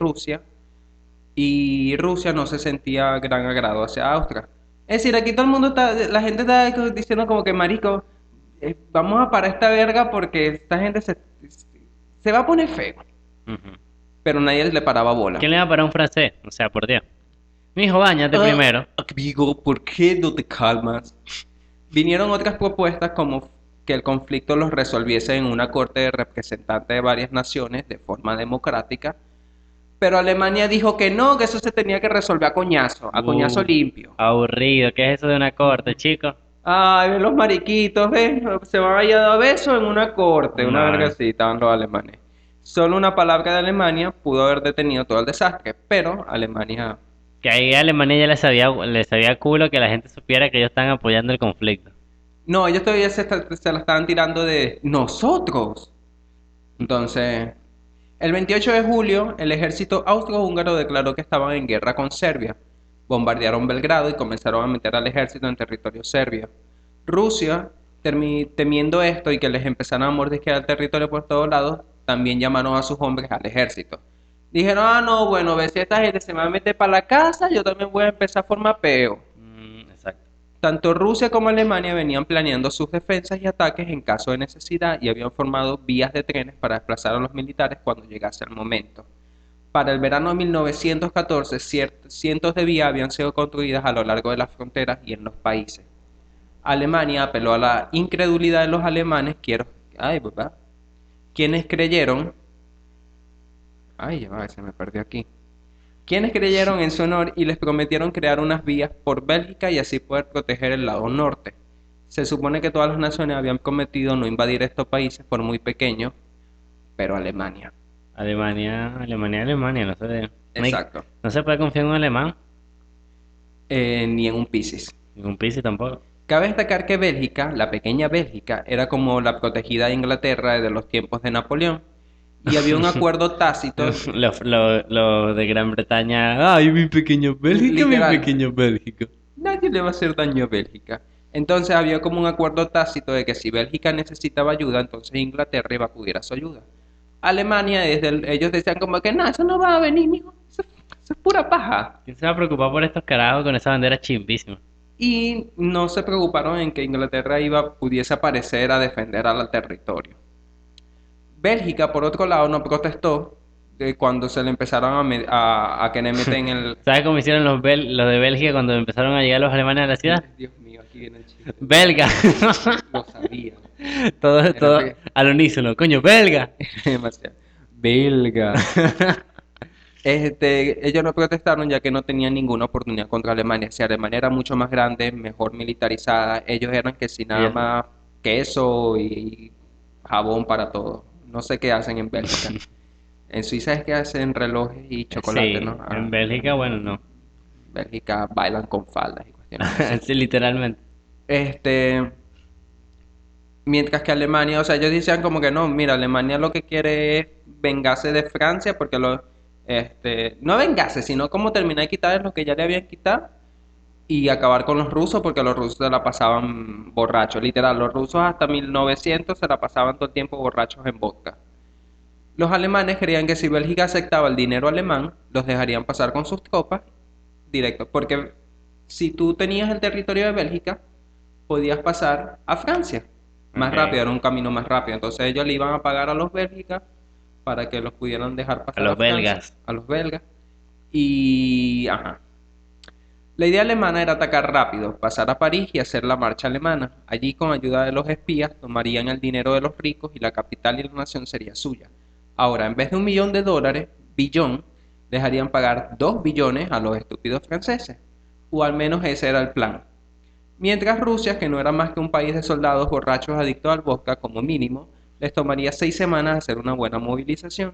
y Rusia no se sentía gran agrado hacia Austria. Es decir, aquí todo el mundo está, la gente está diciendo como que, marico, vamos a parar esta verga porque esta gente se va a poner feo. Ujú. Pero nadie le paraba bola. ¿Quién le va para un francés? O sea, por Dios. Mijo, bañate Ah, primero. amigo, ¿por qué no te calmas? Vinieron otras propuestas como que el conflicto los resolviese en una corte de representantes de varias naciones de forma democrática, pero Alemania dijo que no, que eso se tenía que resolver a coñazo Uh, limpio. aburrido. ¿Qué es eso de una corte, chico? Ay, ven los mariquitos, ven, se van a ir a dar besos en una corte, una verga No. así, estaban los alemanes. Solo una palabra de Alemania pudo haber detenido todo el desastre, pero Alemania... Que ahí a Alemania ya les sabía culo que la gente supiera que ellos están apoyando el conflicto. No, ellos todavía se la estaban tirando de nosotros. Entonces, el 28 de julio, el ejército austrohúngaro declaró que estaban en guerra con Serbia. Bombardearon Belgrado y comenzaron a meter al ejército en territorio serbio. Rusia, temiendo esto y que les empezaran a mordisquear el territorio por todos lados, también llamaron a sus hombres al ejército. Dijeron, ah, no, bueno, ve si esta gente se me va a meter para la casa, yo también voy a empezar a formar peo. Exacto. Tanto Rusia como Alemania venían planeando sus defensas y ataques en caso de necesidad y habían formado vías de trenes para desplazar a los militares cuando llegase el momento. Para el verano de 1914, cientos de vías habían sido construidas a lo largo de las fronteras y en los países. Alemania apeló a la incredulidad de los alemanes, ay, ¿verdad? Quienes creyeron, ay, ya va, se me perdió aquí. Quienes creyeron en su honor y les prometieron crear unas vías por Bélgica y así poder proteger el lado norte. Se supone que todas las naciones habían prometido no invadir estos países por muy pequeños, pero Alemania. Alemania, Exacto. no se puede confiar en un alemán, Ni en un Piscis. ningún pisi tampoco. Cabe destacar que Bélgica, la pequeña Bélgica, era como la protegida de Inglaterra desde los tiempos de Napoleón, y había un acuerdo tácito, Lo de Gran Bretaña, ay, mi pequeño Bélgica, mi literal, pequeño Bélgica. nadie le va a hacer daño a Bélgica. Entonces había como un acuerdo tácito de que si Bélgica necesitaba ayuda, entonces Inglaterra iba a acudir a su ayuda. Alemania, ellos decían como que no, eso no va a venir, mijo, eso es pura paja. ¿Quién se va a preocupar por estos carajos con esa bandera chimbísima? Y no se preocuparon en que Inglaterra pudiese aparecer a defender al territorio. Bélgica, por otro lado, no protestó cuando se le empezaron a querer meter en el... ¿Sabes cómo hicieron los de Bélgica cuando empezaron a llegar los alemanes a la ciudad? Dios mío, aquí viene el chiste. Belga. Lo sabía. Era Todo al unísono, coño, belga. demasiado. Belga. Ellos no protestaron ya que no tenían ninguna oportunidad contra Alemania. Si Alemania era mucho más grande, mejor militarizada, ellos eran que si nada Ellos- más queso y jabón para todo. No sé qué hacen en Bélgica. En Suiza es que hacen relojes y chocolate, Sí, ¿no? en Bélgica, bueno, no. Bélgica bailan con faldas y cuestiones así. Sí, literalmente. Este, Mientras que Alemania, o sea, ellos decían como que no, mira, Alemania lo que quiere es vengarse de Francia porque no vengarse, sino como terminar de quitarles lo que ya le habían quitado y acabar con los rusos porque los rusos se la pasaban borrachos, literal, los rusos hasta 1900 se la pasaban todo el tiempo borrachos en vodka. Los alemanes creían que si Bélgica aceptaba el dinero alemán, los dejarían pasar con sus tropas directo, porque si tú tenías el territorio de Bélgica, podías pasar a Francia más rápido, Ok. era un camino más rápido. Entonces ellos le iban a pagar a los Bélgicas para que los pudieran dejar A pasar a los Francia, belgas. a los belgas. Y, ajá. La idea alemana era atacar rápido, pasar a París y hacer la marcha alemana. Allí, con ayuda de los espías, tomarían el dinero de los ricos y la capital y la nación sería suya. Ahora, en vez de 1 millón de dólares, billón, dejarían pagar 2 billones a los estúpidos franceses. O al menos ese era el plan. Mientras Rusia, que no era más que un país de soldados borrachos adictos al vodka como mínimo, les tomaría 6 semanas hacer una buena movilización.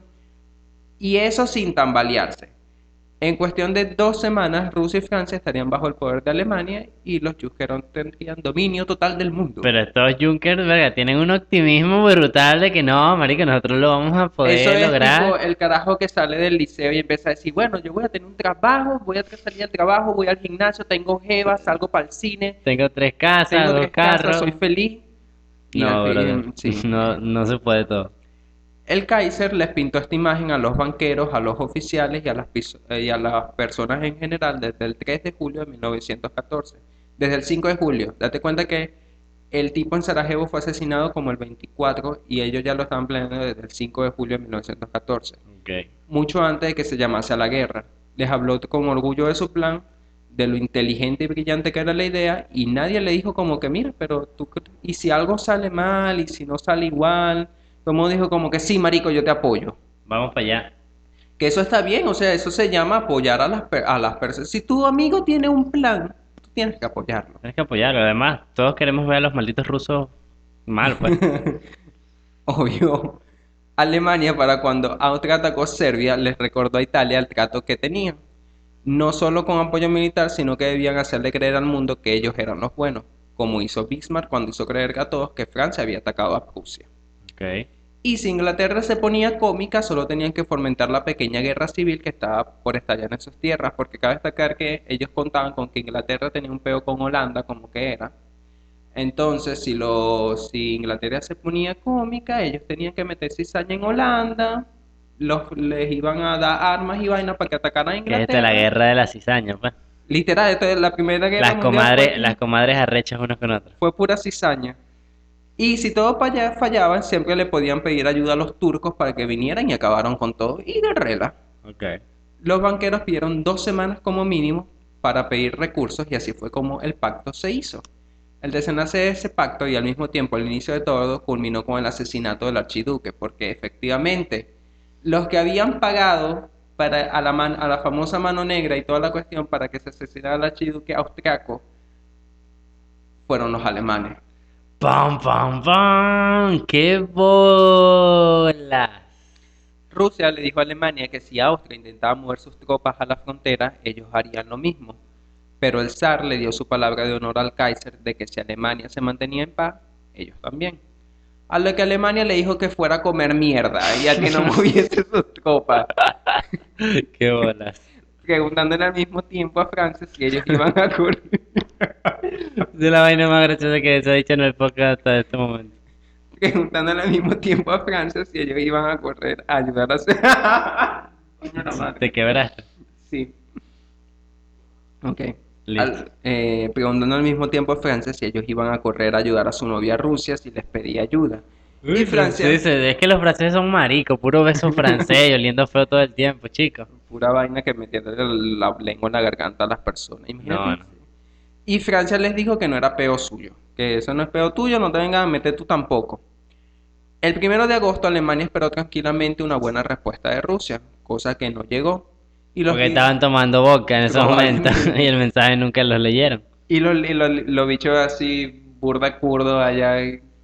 Y eso sin tambalearse. En cuestión de 2 semanas, Rusia y Francia estarían bajo el poder de Alemania y los Junkers tendrían dominio total del mundo. Pero estos Junkers, verga, tienen un optimismo brutal de que no, marico, nosotros lo vamos a Eso poder es tipo lograr. el carajo que sale del liceo y empieza a decir, bueno, yo voy a tener un trabajo, voy a salir al trabajo, voy al gimnasio, tengo jeva, salgo para el cine, Tengo 3 casas, tengo dos 3 casas, soy carros. feliz. Y al No, brother, fin, sí. no, no se puede todo. El Kaiser les pintó esta imagen a los banqueros, a los oficiales y a las personas en general desde el 3 de julio de 1914. desde el 5 de julio. Date cuenta que el tipo en Sarajevo fue asesinado como el 24 y ellos ya lo estaban planeando desde el 5 de julio de 1914, Ok. mucho antes de que se llamase a la guerra. Les habló con orgullo de su plan, de lo inteligente y brillante que era la idea, y nadie le dijo como que, mira, pero tú, y si algo sale mal, y si no sale igual, todo el mundo dijo como que sí, marico, yo te apoyo. Vamos para allá. Que eso está bien, o sea, eso se llama apoyar a a las personas. Si tu amigo tiene un plan, tú tienes que apoyarlo. Tienes que apoyarlo. Además, todos queremos ver a los malditos rusos mal, pues. Obvio. Alemania, para cuando Austria atacó Serbia, les recordó a Italia el trato que tenían. No solo con apoyo militar, sino que debían hacerle creer al mundo que ellos eran los buenos, como hizo Bismarck cuando hizo creer a todos que Francia había atacado a Prusia. Ok. Y si Inglaterra se ponía cómica, solo tenían que fomentar la pequeña guerra civil que estaba por estallar en sus tierras, porque cabe destacar que ellos contaban con que Inglaterra tenía un peo con Holanda, como que era. Entonces, si Inglaterra se ponía cómica, ellos tenían que meter cizaña en Holanda, les iban a dar armas y vainas para que atacaran a ¿Qué es esto? La Inglaterra. guerra de la cizaña, pues. Literal, esto es la Primera Guerra Mundial Las comadres arrechas unas con otras. fue pura cizaña. Y si todo fallaban, siempre le podían pedir ayuda a los turcos para que vinieran y acabaron con todo. Y de rela. Ok. Los banqueros pidieron 2 semanas como mínimo para pedir recursos y así fue como el pacto se hizo. El desenlace de ese pacto y al mismo tiempo el inicio de todo culminó con el asesinato del archiduque, porque efectivamente los que habían pagado a la famosa mano negra y toda la cuestión para que se asesinara al archiduque austriaco fueron los alemanes. ¡Pam, pam, pam! ¡Qué bolas! Rusia le dijo a Alemania que si Austria intentaba mover sus tropas a la frontera, ellos harían lo mismo. Pero el zar le dio su palabra de honor al Kaiser de que si Alemania se mantenía en paz, ellos también. A lo que Alemania le dijo que fuera a comer mierda y a que no moviese sus tropas, ¡Qué bolas! preguntándole al mismo tiempo a Francia si ellos iban a correr, Es la vaina más graciosa que se ha dicho en el podcast hasta este momento. preguntándole al mismo tiempo a Francia si ellos iban a correr a ayudar a hacer... Coño, la madre. Te quebraste. Sí. Ok. Listo. Preguntando al mismo tiempo a Francia si ellos iban a correr a ayudar a su novia Rusia si les pedía ayuda. Y Uy, Francia, franceses, es que los franceses son maricos, puro beso francés, oliendo feo todo el tiempo, chicos. pura vaina que metiendo la lengua en la garganta a las personas. No, Imagínate. no. Y Francia les dijo que no era peo suyo, que eso no es peo tuyo, no te vengas a meter tú tampoco. El 1 de agosto Alemania esperó tranquilamente una buena respuesta de Rusia, cosa que no llegó. Y los, Porque li- estaban tomando vodka en esos momentos y Probablemente. el mensaje nunca los leyeron. Los bichos así, burda kurdo allá.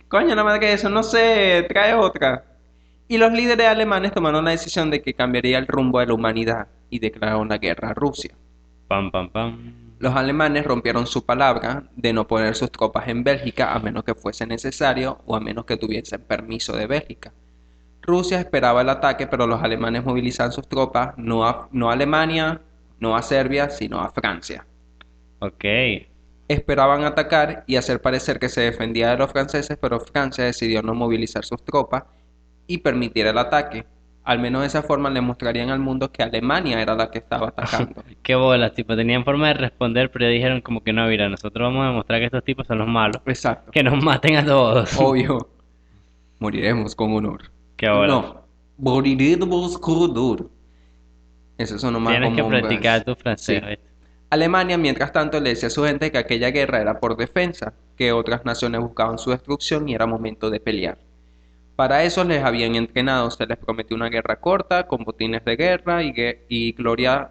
Coño, nada más que eso, no sé, trae otra. Y los líderes alemanes tomaron la decisión de que cambiaría el rumbo de la humanidad y declararon la guerra a Rusia. Pam, pam, pam. Los alemanes rompieron su palabra de no poner sus tropas en Bélgica a menos que fuese necesario o a menos que tuviesen permiso de Bélgica. Rusia esperaba el ataque, pero los alemanes movilizaron sus tropas no a Alemania, no a Serbia, sino a Francia. Ok. Esperaban atacar y hacer parecer que se defendía de los franceses, pero Francia decidió no movilizar sus tropas y permitir el ataque. Al menos de esa forma le mostrarían al mundo que Alemania era la que estaba atacando. Qué bolas, tipo, tenían forma de responder, pero dijeron como que no, mira, nosotros vamos a demostrar que estos tipos son los malos. Exacto. Que nos maten a todos. Obvio, moriremos con honor. Qué bolas. No, moriremos con honor. Eso sonó más Tienes que como un practicar tu francés, sí. ¿viste? Alemania, mientras tanto, le decía a su gente que aquella guerra era por defensa, que otras naciones buscaban su destrucción y era momento de pelear. Para eso les habían entrenado, se les prometió una guerra corta, con botines de guerra y gloria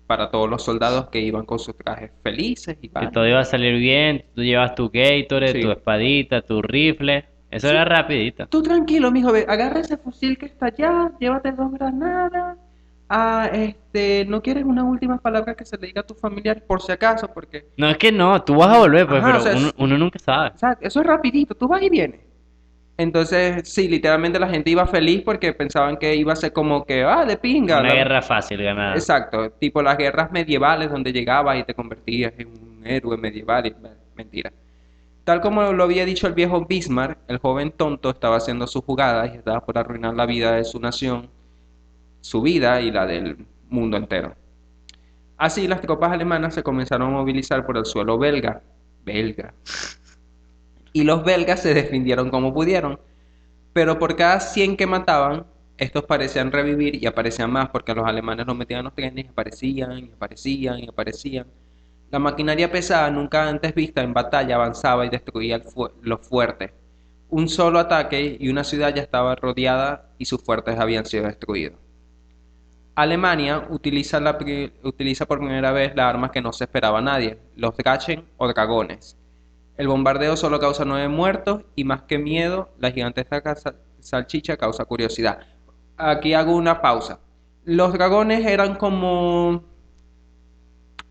para todos los soldados que iban con sus trajes felices y Que tal. todo iba a salir bien, tú llevas tu Gatorade, tu Sí. espadita, tu rifle. Eso Sí, era rapidito. tú tranquilo, mijo, ve, agarra ese fusil que está allá, llévate 2 granadas. ¿No quieres unas últimas palabras que se le diga a tus familiares por si acaso? Porque, No, es que no, tú vas a volver, pues, ajá, o pero sea, uno nunca sabe. o sea, eso es rapidito, tú vas y vienes. Entonces, sí, literalmente la gente iba feliz porque pensaban que iba a ser como que, de pinga. Una guerra fácil ganada. Exacto, tipo las guerras medievales donde llegabas y te convertías en un héroe medieval. Mentira. Tal como lo había dicho el viejo Bismarck, el joven tonto estaba haciendo sus jugadas y estaba por arruinar la vida de su nación, su vida y la del mundo entero. Así, las tropas alemanas se comenzaron a movilizar por el suelo belga. belga. Y los belgas se defendieron como pudieron. Pero por cada 100 que mataban, estos parecían revivir y aparecían más porque los alemanes los metían en los trenes y aparecían y aparecían y aparecían. La maquinaria pesada, nunca antes vista en batalla, avanzaba y destruía los fuertes. Un solo ataque y una ciudad ya estaba rodeada y sus fuertes habían sido destruidos. Alemania utiliza por primera vez la arma que no se esperaba a nadie, los Drachen o dragones. El bombardeo solo causa 9 muertos y más que miedo, la gigantesca salchicha causa curiosidad. Aquí hago una pausa. Los dragones eran como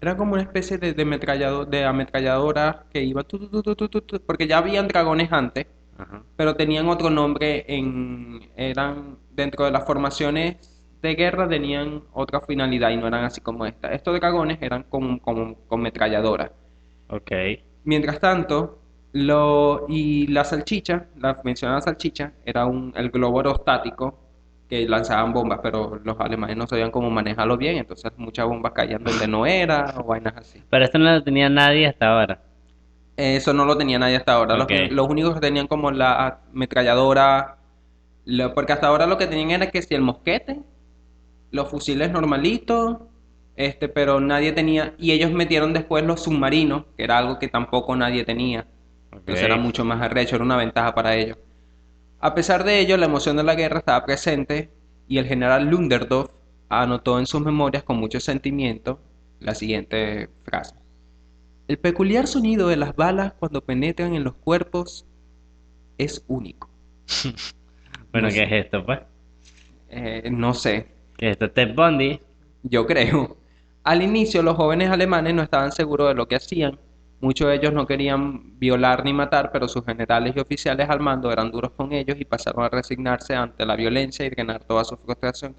una especie de ametralladora que iba porque ya habían dragones antes, Ajá. pero tenían otro nombre eran dentro de las formaciones de guerra tenían otra finalidad y no eran así como esta. Estos dragones eran como con ametralladoras. Ok. Mientras tanto, y la salchicha, la mencionada salchicha, era el globo aerostático que lanzaban bombas, pero los alemanes no sabían cómo manejarlo bien, entonces muchas bombas caían donde no era o vainas así. Pero esto no lo tenía nadie hasta ahora. Eso no lo tenía nadie hasta ahora. Ok. Los únicos que tenían como la ametralladora, porque hasta ahora lo que tenían era que si el mosquete, los fusiles normalitos, pero nadie tenía, y ellos metieron después los submarinos, que era algo que tampoco nadie tenía. Entonces era Ok. mucho más arrecho, era una ventaja para ellos. A pesar de ello, la emoción de la guerra estaba presente y el general Ludendorff anotó en sus memorias con mucho sentimiento la siguiente frase. El peculiar sonido de las balas cuando penetran en los cuerpos es único. Bueno, No ¿qué sé, es esto, pues? no sé, ¿Qué es esto? Ted Bundy. yo creo. Al inicio los jóvenes alemanes no estaban seguros de lo que hacían. Muchos de ellos no querían violar ni matar, pero sus generales y oficiales al mando eran duros con ellos y pasaron a resignarse ante la violencia y drenar toda su frustración.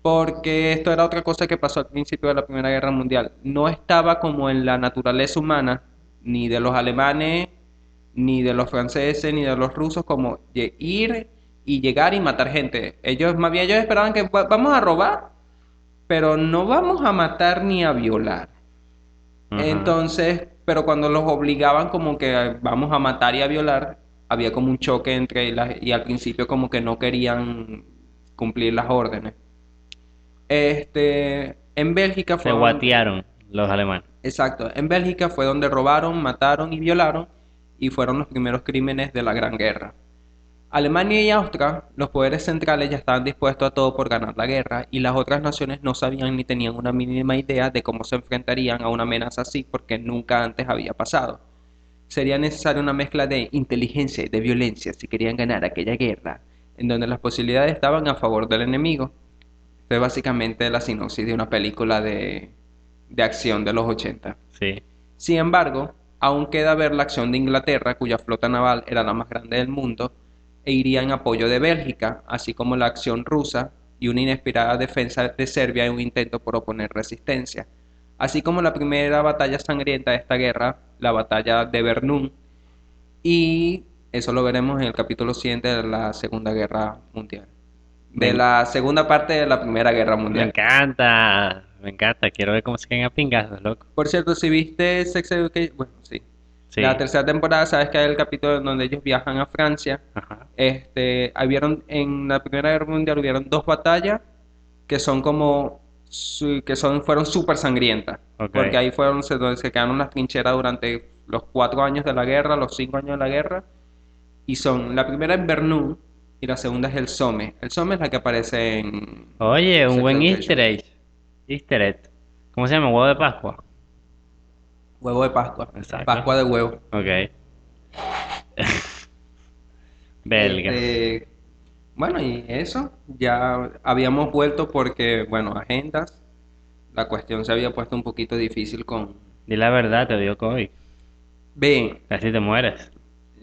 Porque esto era otra cosa que pasó al principio de la Primera Guerra Mundial. No estaba como en la naturaleza humana, ni de los alemanes, ni de los franceses, ni de los rusos, como ir y llegar y matar gente. Más bien ellos esperaban que vamos a robar, pero no vamos a matar ni a violar. Ajá. Entonces, pero cuando los obligaban como que vamos a matar y a violar, había como un choque y al principio como que no querían cumplir las órdenes. En Bélgica Se fue donde, guatearon los alemanes. exacto, en Bélgica fue donde robaron, mataron y violaron y fueron los primeros crímenes de la Gran Guerra. Alemania y Austria, los poderes centrales ya estaban dispuestos a todo por ganar la guerra y las otras naciones no sabían ni tenían una mínima idea de cómo se enfrentarían a una amenaza así porque nunca antes había pasado. Sería necesaria una mezcla de inteligencia y de violencia si querían ganar aquella guerra, en donde las posibilidades estaban a favor del enemigo. Esto es básicamente la sinopsis de una película de acción de los 80. Sí. Sin embargo, aún queda ver la acción de Inglaterra, cuya flota naval era la más grande del mundo, e iría en apoyo de Bélgica, así como la acción rusa y una inesperada defensa de Serbia en un intento por oponer resistencia, así como la primera batalla sangrienta de esta guerra, la batalla de Verdun, y eso lo veremos en el capítulo siguiente de la Segunda Guerra Mundial, Me, de en- la segunda parte de la Primera Guerra me Mundial. encanta. Me encanta. Quiero ver cómo se caen a pingazos, loco. Por cierto, si viste Sex Education, bueno, sí. La Sí. tercera temporada, sabes que hay el capítulo en donde ellos viajan a Francia. Ajá. En la Primera Guerra Mundial hubieron dos batallas que son como, fueron súper sangrientas. Porque Ok. ahí fueron donde se quedaron las trincheras durante los 4 años de la guerra, los 5 años de la guerra. Y son, la primera es Verdun y la segunda es el Somme. El Somme es la que aparece en Oye, un Sex buen Easter Education. egg. Easter egg. ¿Cómo se llama? Huevo de Pascua. Huevo de Pascua. Exacto. Pascua de huevo. Ok. Belga. Este, bueno, y eso, ya habíamos vuelto porque, bueno, agendas, la cuestión se había puesto un poquito difícil con... Di la verdad, te dio COVID. Ven, Casi te mueres.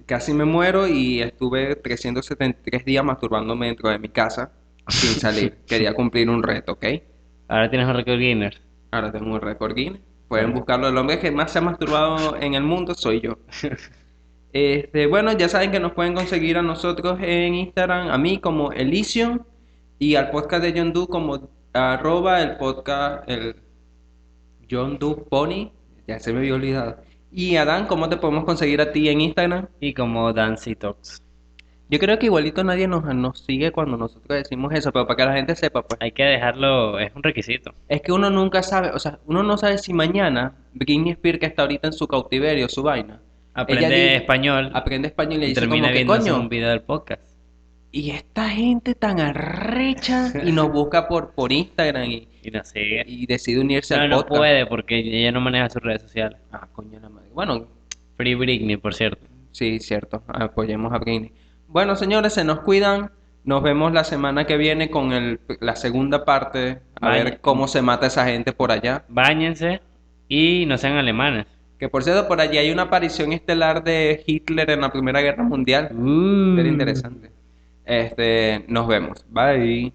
casi me muero y estuve 373 días masturbándome dentro de mi casa sin salir. Quería cumplir un reto, ¿ok? Ahora tienes un récord Guinness. Ahora tengo un récord Guinness. Pueden Bueno. buscarlo. El hombre que más se ha masturbado en el mundo soy yo. Bueno, ya saben que nos pueden conseguir a nosotros en Instagram, a mí como Elysion y al podcast de John Doe como @ el podcast, el John Doe Pony, ya se me había olvidado. Y Adán, ¿cómo te podemos conseguir a ti en Instagram? Y como Dancy Talks. Yo creo que igualito nadie nos sigue cuando nosotros decimos eso, pero para que la gente sepa, pues. Hay que dejarlo, es un requisito. Es que uno nunca sabe, o sea, uno no sabe si mañana Britney Spears, que está ahorita en su cautiverio, su vaina, ella Aprende español aprende español y le y dice termina como que viéndose coño, un video del podcast. y esta gente tan arrecha y nos busca por Instagram Y nos sigue. y decide unirse al Pero no podcast. puede porque ella no maneja sus redes sociales. Ah, coño la madre. Bueno, Free Britney, por cierto. sí, cierto, apoyemos a Britney. Bueno, señores, se nos cuidan. Nos vemos la semana que viene con la segunda parte, a Bañ- ver cómo se mata esa gente por allá. Báñense y no sean alemanes. Que por cierto, por allí hay una aparición estelar de Hitler en la Primera Guerra Mundial. Sería Uh. interesante. Nos vemos. Bye.